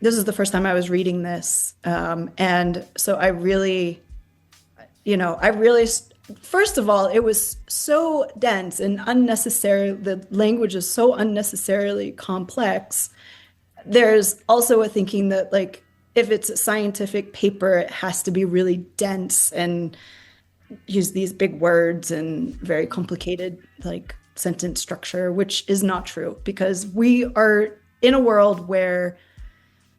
is the first time I was reading this, and so I really, first of all, it was so dense and unnecessary. The language is so unnecessarily complex. There's also a thinking that, like, if it's a scientific paper, it has to be really dense and use these big words and very complicated, like, sentence structure, which is not true, because we are in a world where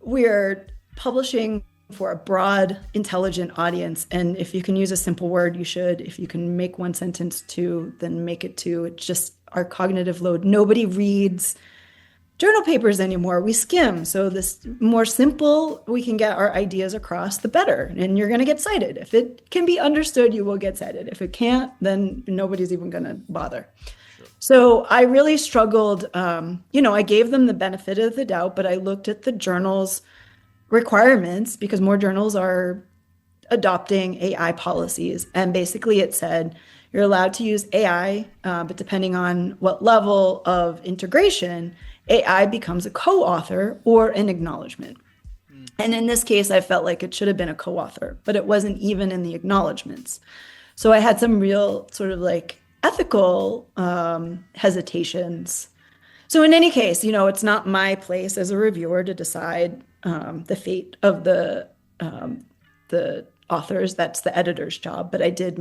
we are publishing for a broad, intelligent audience. And if you can use a simple word, you should. If you can make one sentence two, then make it two. It's just our cognitive load. Nobody reads journal papers anymore. We skim. So this more simple we can get our ideas across, the better. And you're going to get cited. If it can be understood, you will get cited. If it can't, then nobody's even going to bother. Sure. So I really struggled. I gave them the benefit of the doubt, but I looked at the journal's requirements, because more journals are adopting AI policies. And basically it said, you're allowed to use AI, but depending on what level of integration, AI becomes a co-author or an acknowledgement. And in this case, I felt like it should have been a co-author, but it wasn't even in the acknowledgements. So I had some real sort of like ethical hesitations. So in any case, it's not my place as a reviewer to decide the fate of the authors. That's the editor's job. But I did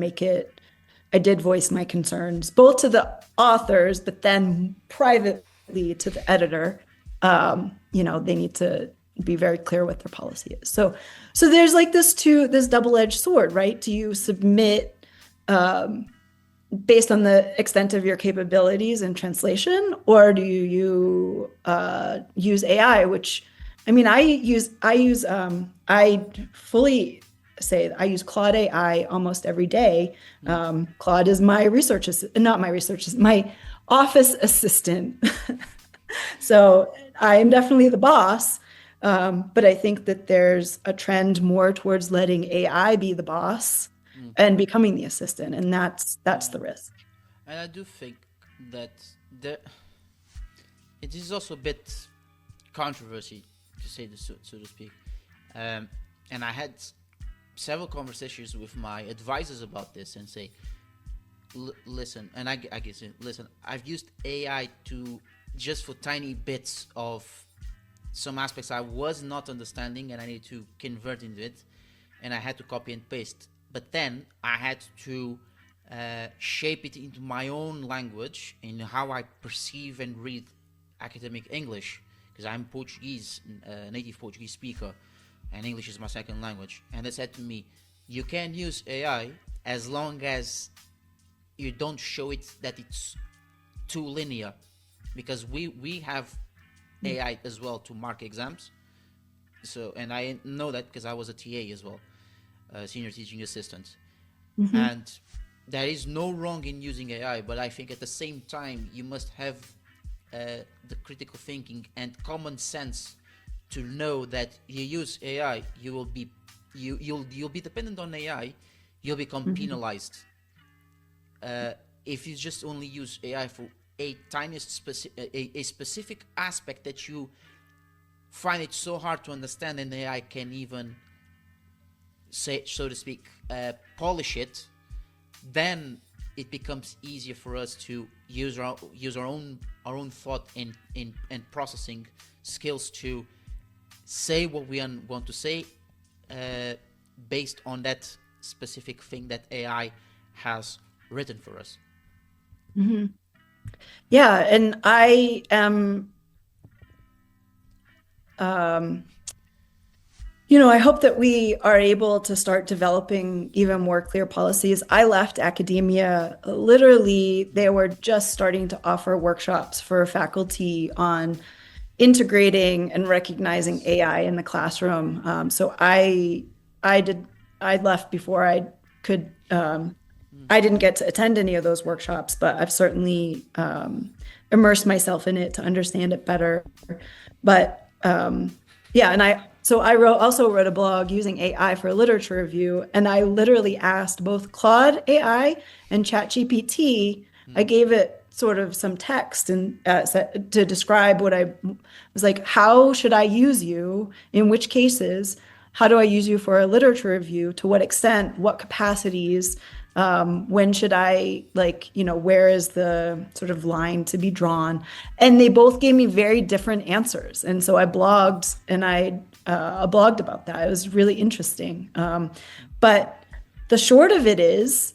voice my concerns both to the authors, but then privately to the editor. They need to be very clear what their policy is. So there's like this double-edged sword, right? Do you submit based on the extent of your capabilities in translation, or do you use AI? Which, I mean, I fully say I use Claude AI almost every day. Claude is my my office assistant. So I am definitely the boss. But I think that there's a trend more towards letting AI be the boss and becoming the assistant, and that's the risk. And I do think that it is also a bit controversy, to say this, so to speak. And I had several conversations with my advisors about this and say, listen, and I guess, listen, I've used AI just for tiny bits of some aspects I was not understanding and I need to convert into it, and I had to copy and paste. But then I had to shape it into my own language in how I perceive and read academic English, because I'm Portuguese, native Portuguese speaker, and English is my second language. And they said to me, you can use AI as long as you don't show it that it's too linear, because we have AI as well to mark exams. So, and I know that because I was a TA as well, senior teaching assistant. And there is no wrong in using AI, but I think at the same time you must have the critical thinking and common sense to know that you use AI, you'll be dependent on AI, you'll become penalized. If you just only use AI for a tiniest specific aspect that you find it so hard to understand, and AI can even say, so to speak, polish it, then it becomes easier for us to use our own thought and processing skills to say what we want to say based on that specific thing that AI has written for us. Yeah, and I am, I hope that we are able to start developing even more clear policies. I left academia, literally, they were just starting to offer workshops for faculty on integrating and recognizing AI in the classroom. So I left before I could. I didn't get to attend any of those workshops, but I've certainly immersed myself in it to understand it better. But yeah, and I also wrote a blog using AI for literature review, and I literally asked both Claude AI and ChatGPT. I gave it sort of some text and to describe what I was like. How should I use you? In which cases? How do I use you for a literature review? To what extent? What capacities? When should I, where is the sort of line to be drawn? And they both gave me very different answers. And so I blogged about that. It was really interesting. But the short of it is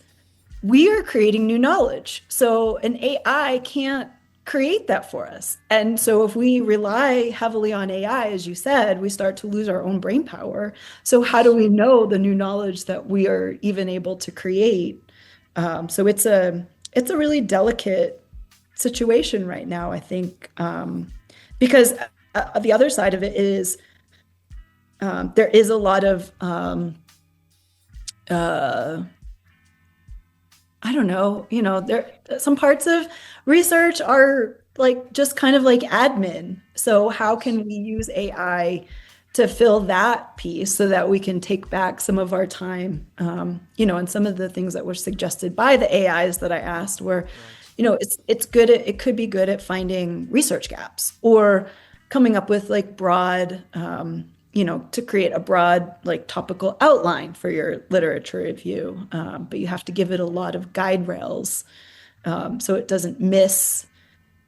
we are creating new knowledge. So an AI can't create that for us. And so if we rely heavily on AI, as you said, we start to lose our own brain power. So how do we know the new knowledge that we are even able to create? So it's a really delicate situation right now, I think, because the other side of it is there is a lot of I don't know, there some parts of research are like just kind of like admin. So how can we use AI to fill that piece so that we can take back some of our time? And some of the things that were suggested by the AIs that I asked were, it's good at, it could be good at finding research gaps or coming up with like broad, to create a broad like topical outline for your literature review. But you have to give it a lot of guide rails so it doesn't miss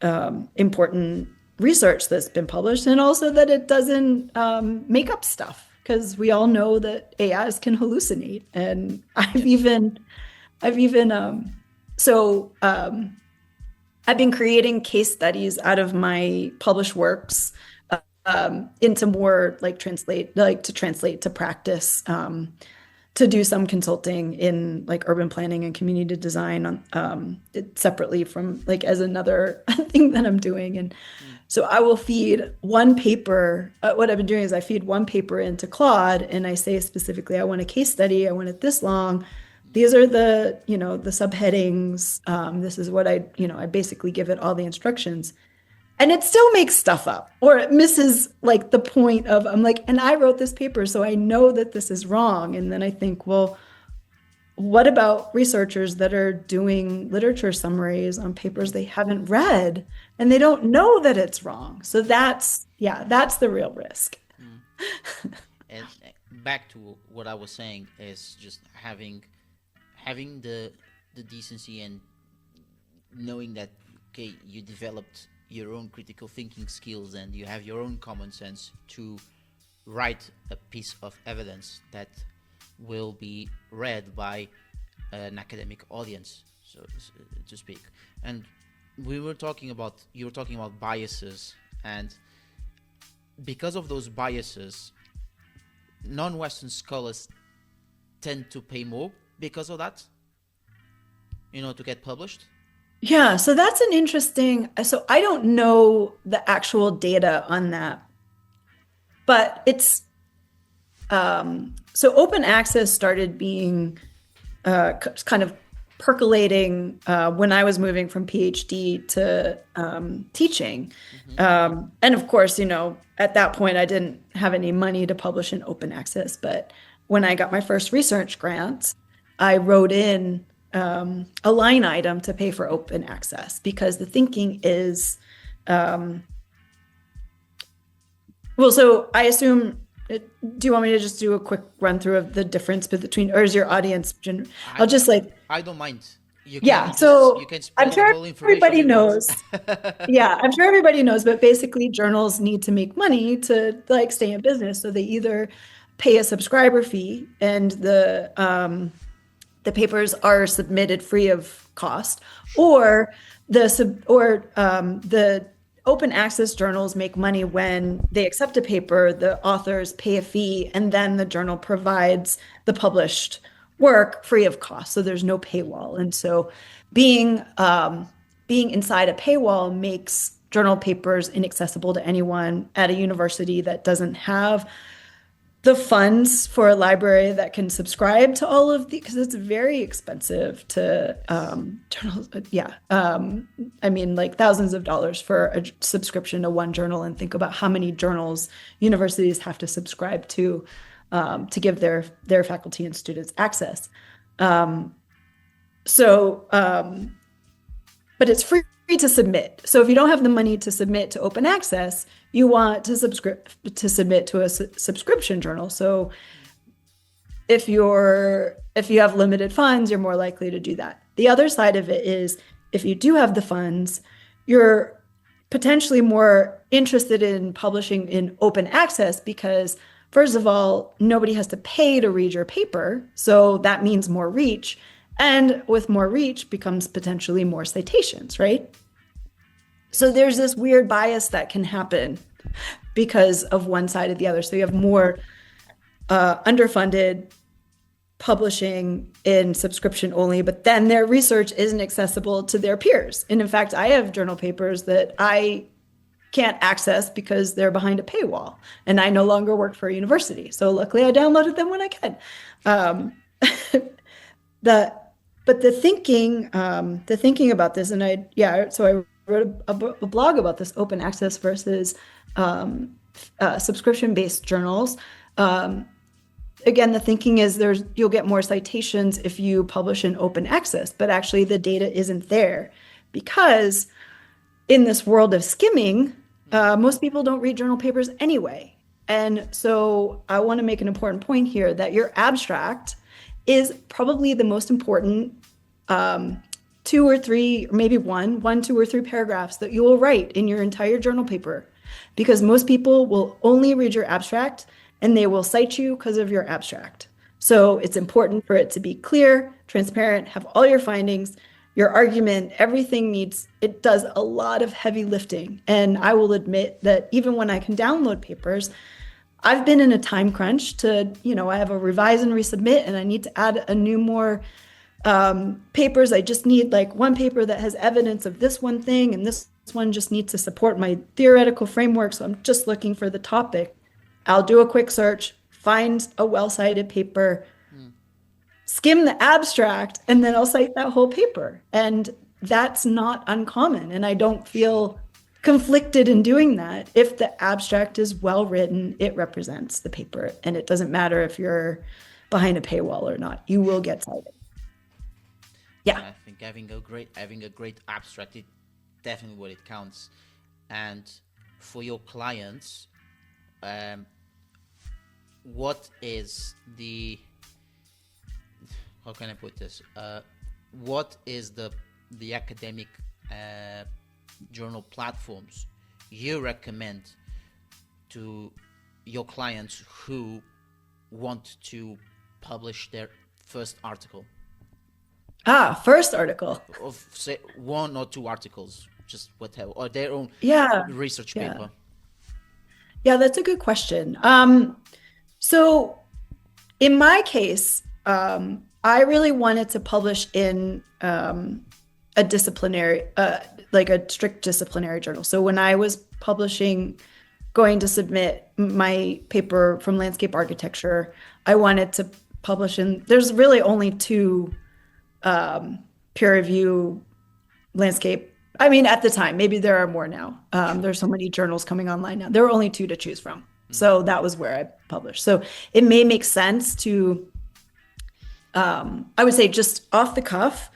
important research that's been published, and also that it doesn't make up stuff, because we all know that AIs can hallucinate. And I've been creating case studies out of my published works into more like to translate to practice, to do some consulting in like urban planning and community design separately from like as another thing that I'm doing. And so I will feed one paper. What I've been doing is I feed one paper into Claude, and I say specifically, I want a case study. I want it this long. These are the subheadings. This is what I basically give it all the instructions. And it still makes stuff up, or it misses like the point of, I'm like, and I wrote this paper, so I know that this is wrong. And then I think, well, what about researchers that are doing literature summaries on papers they haven't read and they don't know that it's wrong? So that's the real risk. And back to what I was saying is just having the decency and knowing that, okay, you developed your own critical thinking skills and you have your own common sense to write a piece of evidence that will be read by an academic audience, so to speak. And you were talking about biases, and because of those biases, non-Western scholars tend to pay more because of that, to get published. Yeah, so that's an interesting, so I don't know the actual data on that, but it's, so open access started being kind of percolating when I was moving from PhD to teaching. And of course, at that point, I didn't have any money to publish in open access, but when I got my first research grants, I wrote in a line item to pay for open access, because the thinking is, so I assume, do you want me to just do a quick run through of the difference between, or is your audience, I'll just like, I don't mind. You can I'm sure everybody knows. Yeah, I'm sure everybody knows, but basically journals need to make money to like stay in business. So they either pay a subscriber fee, and the papers are submitted free of cost, or the open access journals make money when they accept a paper, the authors pay a fee, and then the journal provides the published work free of cost. So there's no paywall. And so being inside a paywall makes journal papers inaccessible to anyone at a university that doesn't have the funds for a library that can subscribe to all of because it's very expensive to journals. Yeah. I mean, like thousands of dollars for a subscription to one journal, and think about how many journals universities have to subscribe to give their faculty and students access. But it's free to submit. So if you don't have the money to submit to open access, you want to submit to a subscription journal. So if you have limited funds, you're more likely to do that. The other side of it is, if you do have the funds, you're potentially more interested in publishing in open access, because first of all, nobody has to pay to read your paper. So that means more reach. And with more reach becomes potentially more citations, right? So there's this weird bias that can happen because of one side or the other. So you have more underfunded publishing in subscription only, but then their research isn't accessible to their peers. And in fact, I have journal papers that I can't access because they're behind a paywall, and I no longer work for a university. So luckily I downloaded them when I could. But the thinking about this, and so I wrote a blog about this, open access versus subscription-based journals. Again, the thinking is you'll get more citations if you publish in open access, but actually the data isn't there because in this world of skimming, most people don't read journal papers anyway. And so I want to make an important point here that your abstract is probably the most important two or three, or maybe one, two or three paragraphs that you will write in your entire journal paper, because most people will only read your abstract and they will cite you because of your abstract. So it's important for it to be clear, transparent, have all your findings, your argument, everything it does a lot of heavy lifting. And I will admit that even when I can download papers, I've been in a time crunch to, I have a revise and resubmit, and I need to add more papers. I just need like one paper that has evidence of this one thing, and this one just needs to support my theoretical framework. So I'm just looking for the topic. I'll do a quick search, find a well-cited paper, skim the abstract, and then I'll cite that whole paper. And that's not uncommon. And I don't feel conflicted in doing that. If the abstract is well written, it represents the paper. And it doesn't matter if you're behind a paywall or not. You will get cited. Yeah. I think having a great abstract is definitely what it counts. And for your clients, what is how can I put this? What is the academic journal platforms you recommend to your clients who want to publish their first article? First article. Of say 1 or 2 articles, just whatever, or their own research paper. Yeah, that's a good question. So in my case, I really wanted to publish in a disciplinary, like a strict disciplinary journal. So when I was going to submit my paper from landscape architecture, I wanted to publish there's really only 2 peer review landscape. I mean, at the time, maybe there are more now. There's so many journals coming online now. There were only 2 to choose from. So that was where I published. So it may make sense to, I would say just off the cuff,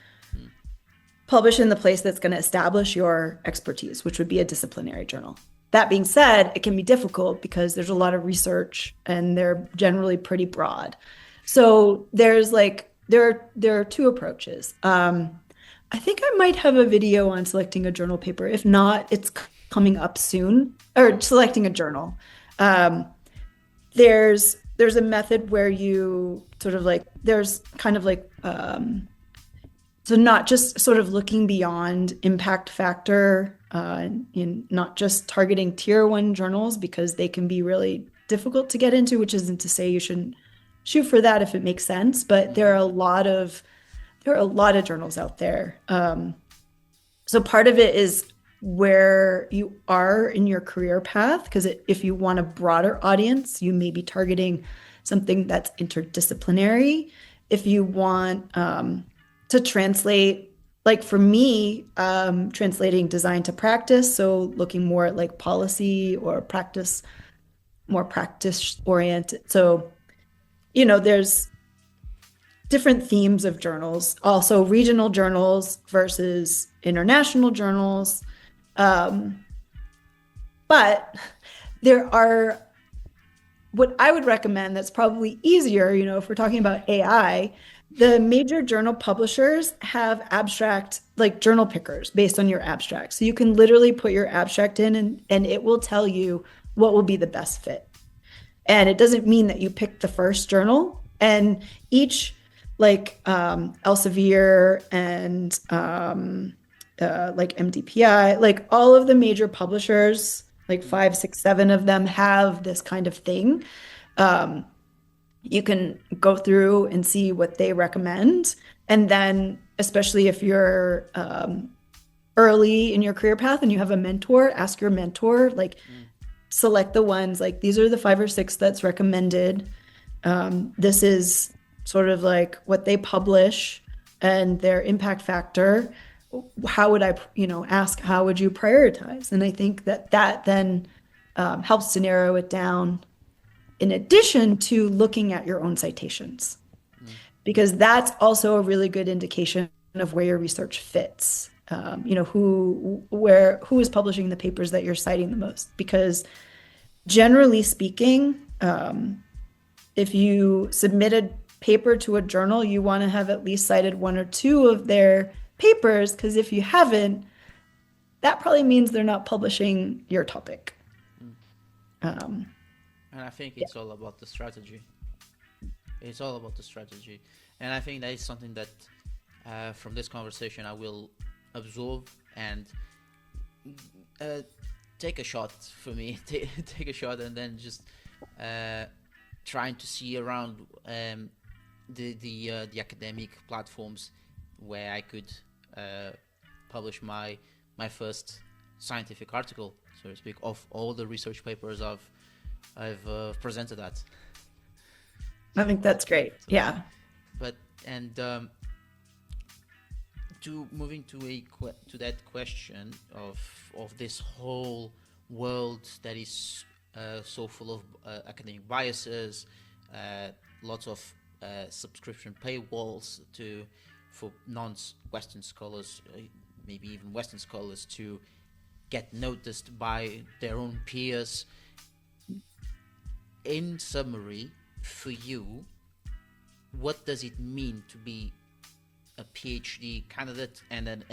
publish in the place that's going to establish your expertise, which would be a disciplinary journal. That being said, it can be difficult because there's a lot of research and they're generally pretty broad. So there's there are 2 approaches. I think I might have a video on selecting a journal paper. If not, it's coming up soon, or selecting a journal. There's a method where you sort of there's kind of so not just sort of looking beyond impact factor, not just targeting tier 1 journals, because they can be really difficult to get into, which isn't to say you shouldn't shoot for that if it makes sense, but there are a lot of journals out there. So part of it is where you are in your career path, because if you want a broader audience, you may be targeting something that's interdisciplinary. If you want to translate, like for me, translating design to practice, so looking more at like policy or practice, more practice oriented. So, there's different themes of journals, also regional journals versus international journals. But there are, what I would recommend that's probably easier, if we're talking about AI, the major journal publishers have abstract, like journal pickers based on your abstract. So you can literally put your abstract in and it will tell you what will be the best fit. And it doesn't mean that you pick the first journal, and each Elsevier and like MDPI, like all of the major publishers, like 5, 6, 7 of them have this kind of thing. You can go through and see what they recommend. And then, especially if you're early in your career path and you have a mentor, ask your mentor, select the ones, these are the 5 or 6 that's recommended. This is sort of like what they publish and their impact factor. How would I, ask, how would you prioritize? And I think that then helps to narrow it down, in addition to looking at your own citations, because that's also a really good indication of where your research fits. who is publishing the papers that you're citing the most. Because generally speaking, if you submitted paper to a journal, you want to have at least cited one or two of their papers, because if you haven't, that probably means they're not publishing your topic. And I think it's all about the strategy. It's all about the strategy. And I think that is something that from this conversation I will absorb and take a shot for me. Take a shot and then just trying to see around the academic platforms where I could publish my first scientific article, so to speak, of all the research papers I've presented at. I think that's great. Yeah. But moving to that question of this whole world that is so full of academic biases, lots of subscription paywalls for non-Western scholars, maybe even Western scholars, to get noticed by their own peers. In summary, for you, what does it mean to be a PhD candidate, and then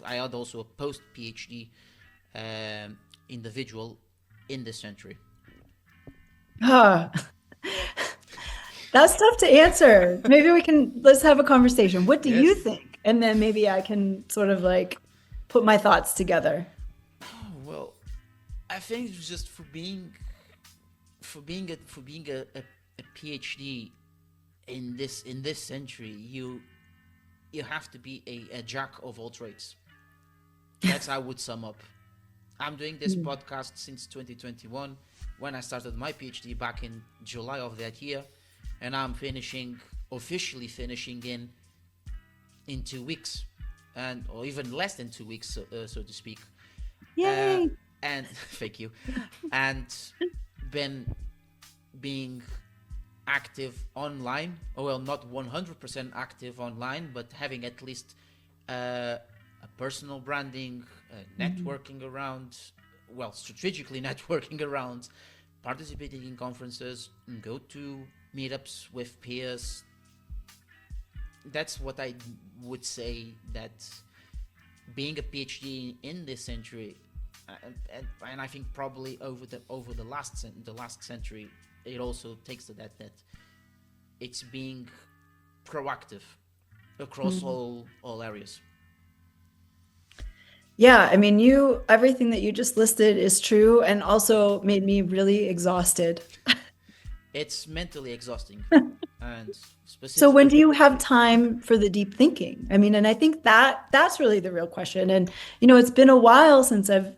I add also a post PhD individual in this century? That's tough to answer. Maybe let's have a conversation. What do you think? And then maybe I can sort of like put my thoughts together. Well, I think it's just for being a PhD in this century, you have to be a jack of all trades. That's how I would sum up. I'm doing this podcast since 2021, when I started my PhD back in July of that year, and I'm officially finishing in 2 weeks, or even less than 2 weeks, so to speak. Yay! And thank you. And been being active online, well, not 100% active online, but having at least a personal branding, networking around, well, strategically networking around, participating in conferences, go to meetups with peers. That's what I would say, that being a PhD in this century, and I think probably over the last century, it also takes to that it's being proactive across all areas. Yeah, I mean, everything that you just listed is true, and also made me really exhausted. It's mentally exhausting. And so when do you have time for the deep thinking? I mean, and I think that's really the real question. And, it's been a while since so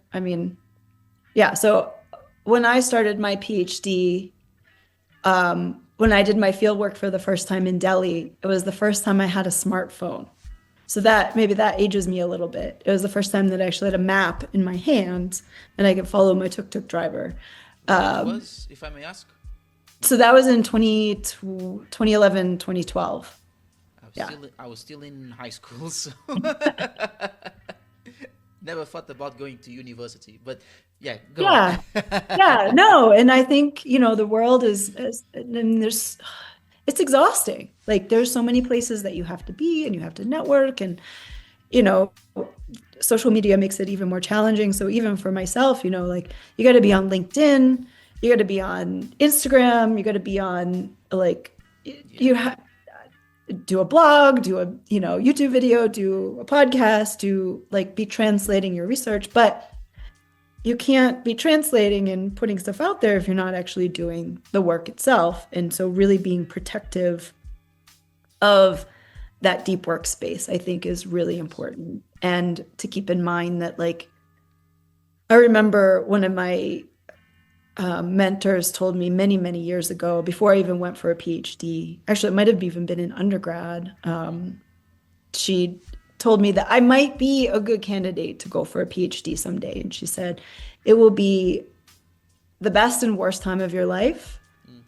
when I started my PhD, when I did my fieldwork for the first time in Delhi, it was the first time I had a smartphone. So maybe that ages me a little bit. It was the first time that I actually had a map in my hand and I could follow my tuk-tuk driver. What was, if I may ask? So that was in 2011, 2012. I was still in high school, so never thought about going to university. But go on. No, and I think the world is it's exhausting. Like, there's so many places that you have to be, and you have to network, and social media makes it even more challenging. So even for myself, like, you got to be on LinkedIn. You got to be on Instagram. You got to be on, do a blog, do a YouTube video, do a podcast, be translating your research. But you can't be translating and putting stuff out there if you're not actually doing the work itself. And so really being protective of that deep work space, I think, is really important. And to keep in mind that, I remember one of my mentors told me many, many years ago, before I even went for a PhD, actually, it might have even been in undergrad. She told me that I might be a good candidate to go for a PhD someday. And she said, it will be the best and worst time of your life,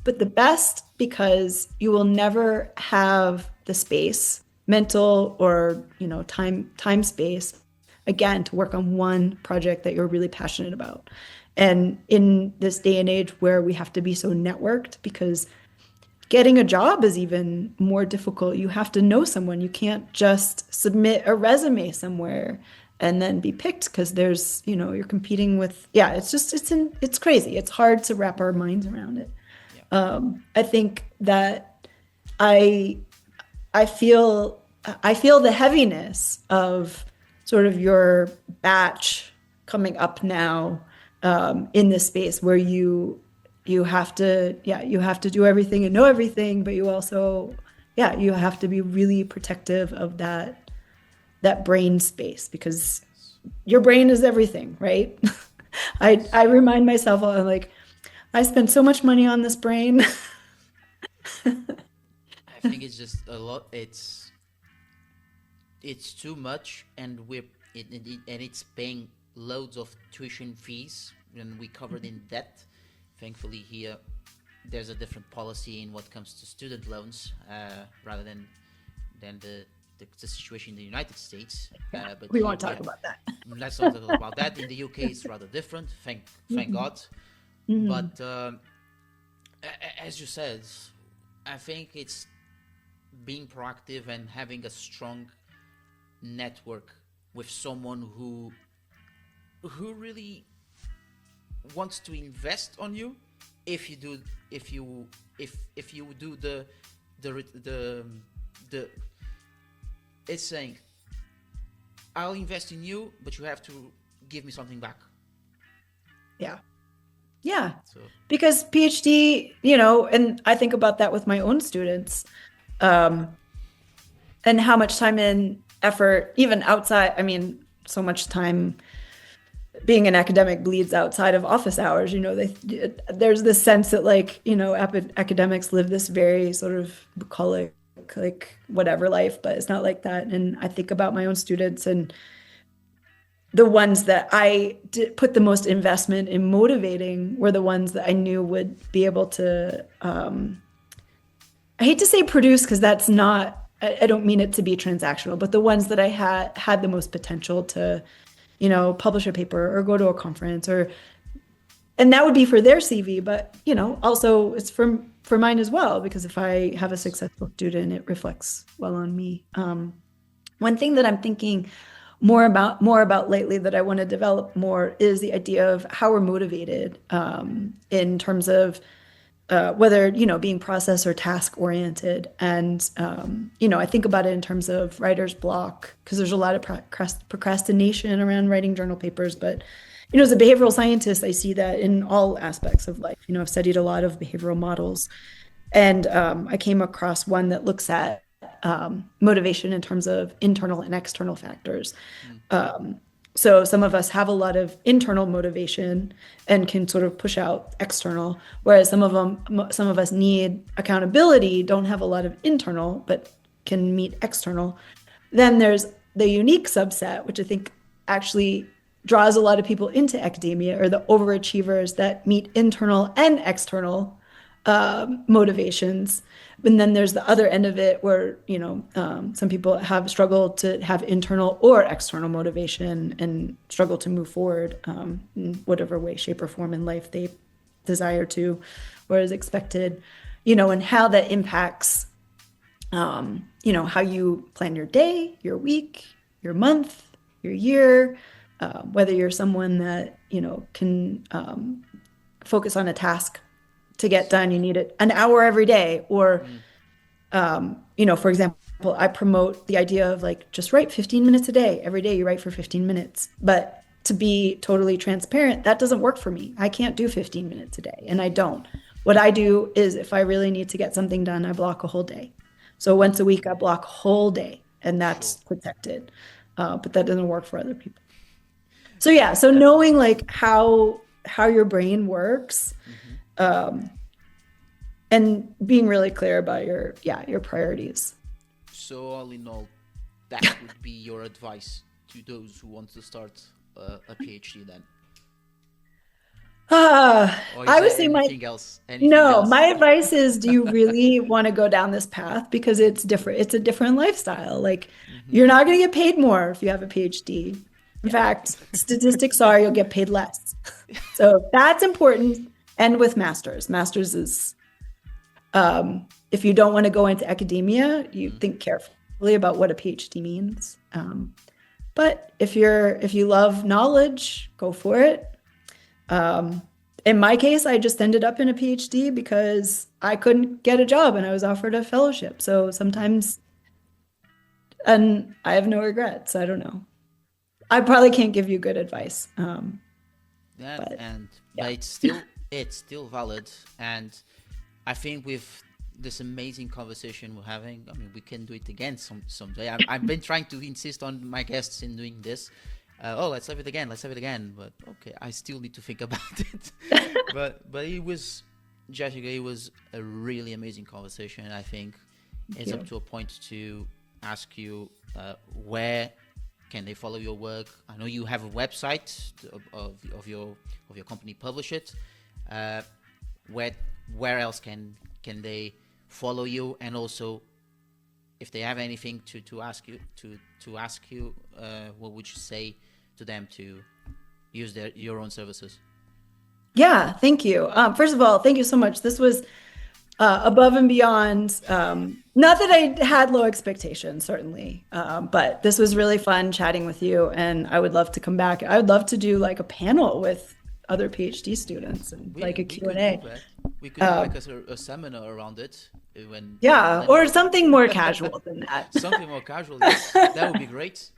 but the best because you will never have the space mental or, time space, again, to work on one project that you're really passionate about. And in this day and age where we have to be so networked, because getting a job is even more difficult. You have to know someone. You can't just submit a resume somewhere and then be picked, because there's, you're competing with, it's crazy. It's hard to wrap our minds around it. Yeah. I think that I I feel the heaviness of sort of your batch coming up now, in this space where you have to, you have to do everything and know everything, but you also, you have to be really protective of that brain space, because your brain is everything, right? I remind myself, I'm like, I spent so much money on this brain. I think it's just a lot. It's too much, and it's paying loads of tuition fees, and we covered in debt. Thankfully, here there's a different policy in what comes to student loans, rather than the situation in the United States. But We won't talk about that. let's not talk about that. In the UK, it's rather different. Thank God. But as you said, I think it's being proactive and having a strong network with someone who really wants to invest on you. If you do the it's saying, I'll invest in you, but you have to give me something back. Yeah. Yeah. So Because PhD, and I think about that with my own students, and how much time and effort, even outside, I mean, so much time being an academic bleeds outside of office hours. There's this sense that, like, academics live this very sort of bucolic, like, whatever life, but it's not like that. And I think about my own students, and the ones that I did put the most investment in motivating were the ones that I knew would be able to, I hate to say produce, because that's not, I don't mean it to be transactional, but the ones that I had the most potential to, publish a paper or go to a conference, and that would be for their CV, but, also it's for mine as well, because if I have a successful student, it reflects well on me. One thing that I'm thinking more about lately that I want to develop more is the idea of how we're motivated, in terms of whether, being process or task oriented. And, I think about it in terms of writer's block, because there's a lot of procrastination around writing journal papers. But, as a behavioral scientist, I see that in all aspects of life. I've studied a lot of behavioral models, and I came across one that looks at motivation in terms of internal and external factors. So some of us have a lot of internal motivation and can sort of push out external, whereas some of us need accountability, don't have a lot of internal, but can meet external. Then there's the unique subset, which I think actually draws a lot of people into academia, or the overachievers that meet internal and external motivations. And then there's the other end of it where, some people have struggled to have internal or external motivation and struggle to move forward, in whatever way, shape, or form in life they desire to, or is expected, and how that impacts, how you plan your day, your week, your month, your year, whether you're someone that, can focus on a task to get done, you need it an hour every day, or for example, I promote the idea of, like, just write 15 minutes a day. Every day you write for 15 minutes. But to be totally transparent, that doesn't work for me. I can't do 15 minutes a day, and I don't. What I do is, if I really need to get something done, I block a whole day. So once a week I block a whole day, and that's protected. But that doesn't work for other people. So so knowing, like, how your brain works, and being really clear about your priorities. So all in all, that would be your advice to those who want to start a PhD then? or is I would there say my anything else? Anything no, else? my advice is, do you really want to go down this path? Because it's different. It's a different lifestyle. Like Hmm. you're not going to get paid more if you have a PhD. In Yeah. fact, statistics are you'll get paid less. So that's important. And with masters is if you don't want to go into academia, you Mm. think carefully about what a PhD means. But if you love knowledge, go for it. Um, in my case, I just ended up in a PhD because I couldn't get a job and I was offered a fellowship. So sometimes, and I have no regrets. I don't know. I probably can't give you good advice. Yeah, But and yeah, but it's still valid, and I think with this amazing conversation we're having, I mean, we can do it again someday. I've been trying to insist on my guests in doing this. Oh, let's have it again. Let's have it again. But okay, I still need to think about it. But it was, Jessica, it was a really amazing conversation. I think thank it's up you. to a point to ask you where can they follow your work. I know you have a website of your company, Publish It. Uh, where where else can they follow you, and also if they have anything to ask you to ask you, what would you say to them to use your own services? Yeah, thank you. First of all, thank you so much. This was above and beyond. Not that I had low expectations, certainly, but this was really fun chatting with you, and I would love to come back. I would love to do like a panel with other PhD students and like a We Q and could do A. that. We could do Uh, like a seminar around it when yeah, or anyone something more casual than that. something more casual. Yes, that would be great.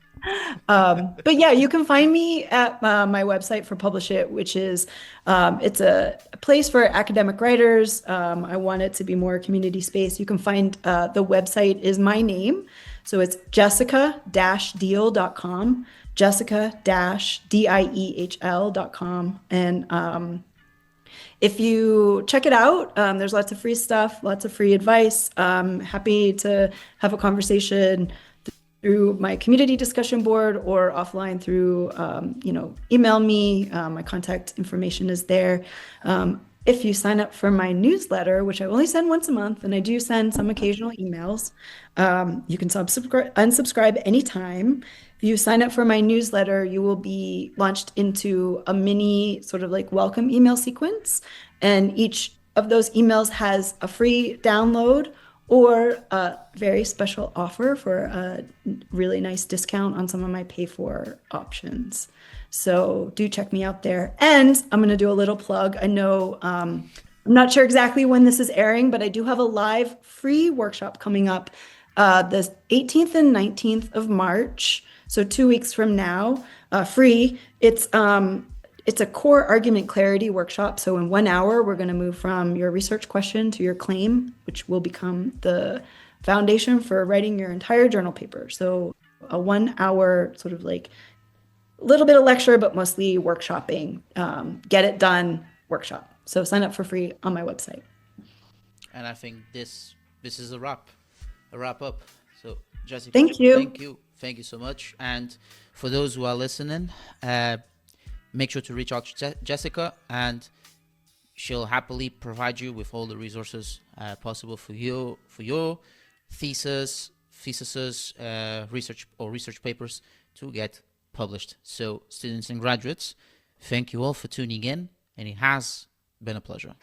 But yeah, you can find me at my website for Publish It, which is it's a place for academic writers. I want it to be more community space. You can find the website is my name. So it's jessica-diehl.com, jessica-diehl.com. And if you check it out, there's lots of free stuff, lots of free advice. Happy to have a conversation through my community discussion board or offline through, email me. My contact information is there. If you sign up for my newsletter, which I only send once a month, and I do send some occasional emails, you can unsubscribe anytime. If you sign up for my newsletter, you will be launched into a mini sort of like welcome email sequence. And each of those emails has a free download or a very special offer for a really nice discount on some of my pay for options. So do check me out there. And I'm going to do a little plug. I know I'm not sure exactly when this is airing, but I do have a live free workshop coming up the 18th and 19th of March. So 2 weeks from now, free. It's a core argument clarity workshop. So in 1 hour, we're going to move from your research question to your claim, which will become the foundation for writing your entire journal paper. So a 1 hour sort of like a little bit of lecture, but mostly workshopping, get it done workshop. So sign up for free on my website. And I think this is a wrap up. So Jessica, Thank you. thank you so much. And for those who are listening, make sure to reach out to Jessica, and she'll happily provide you with all the resources possible for your theses, research papers to get published. So students and graduates, thank you all for tuning in, and it has been a pleasure.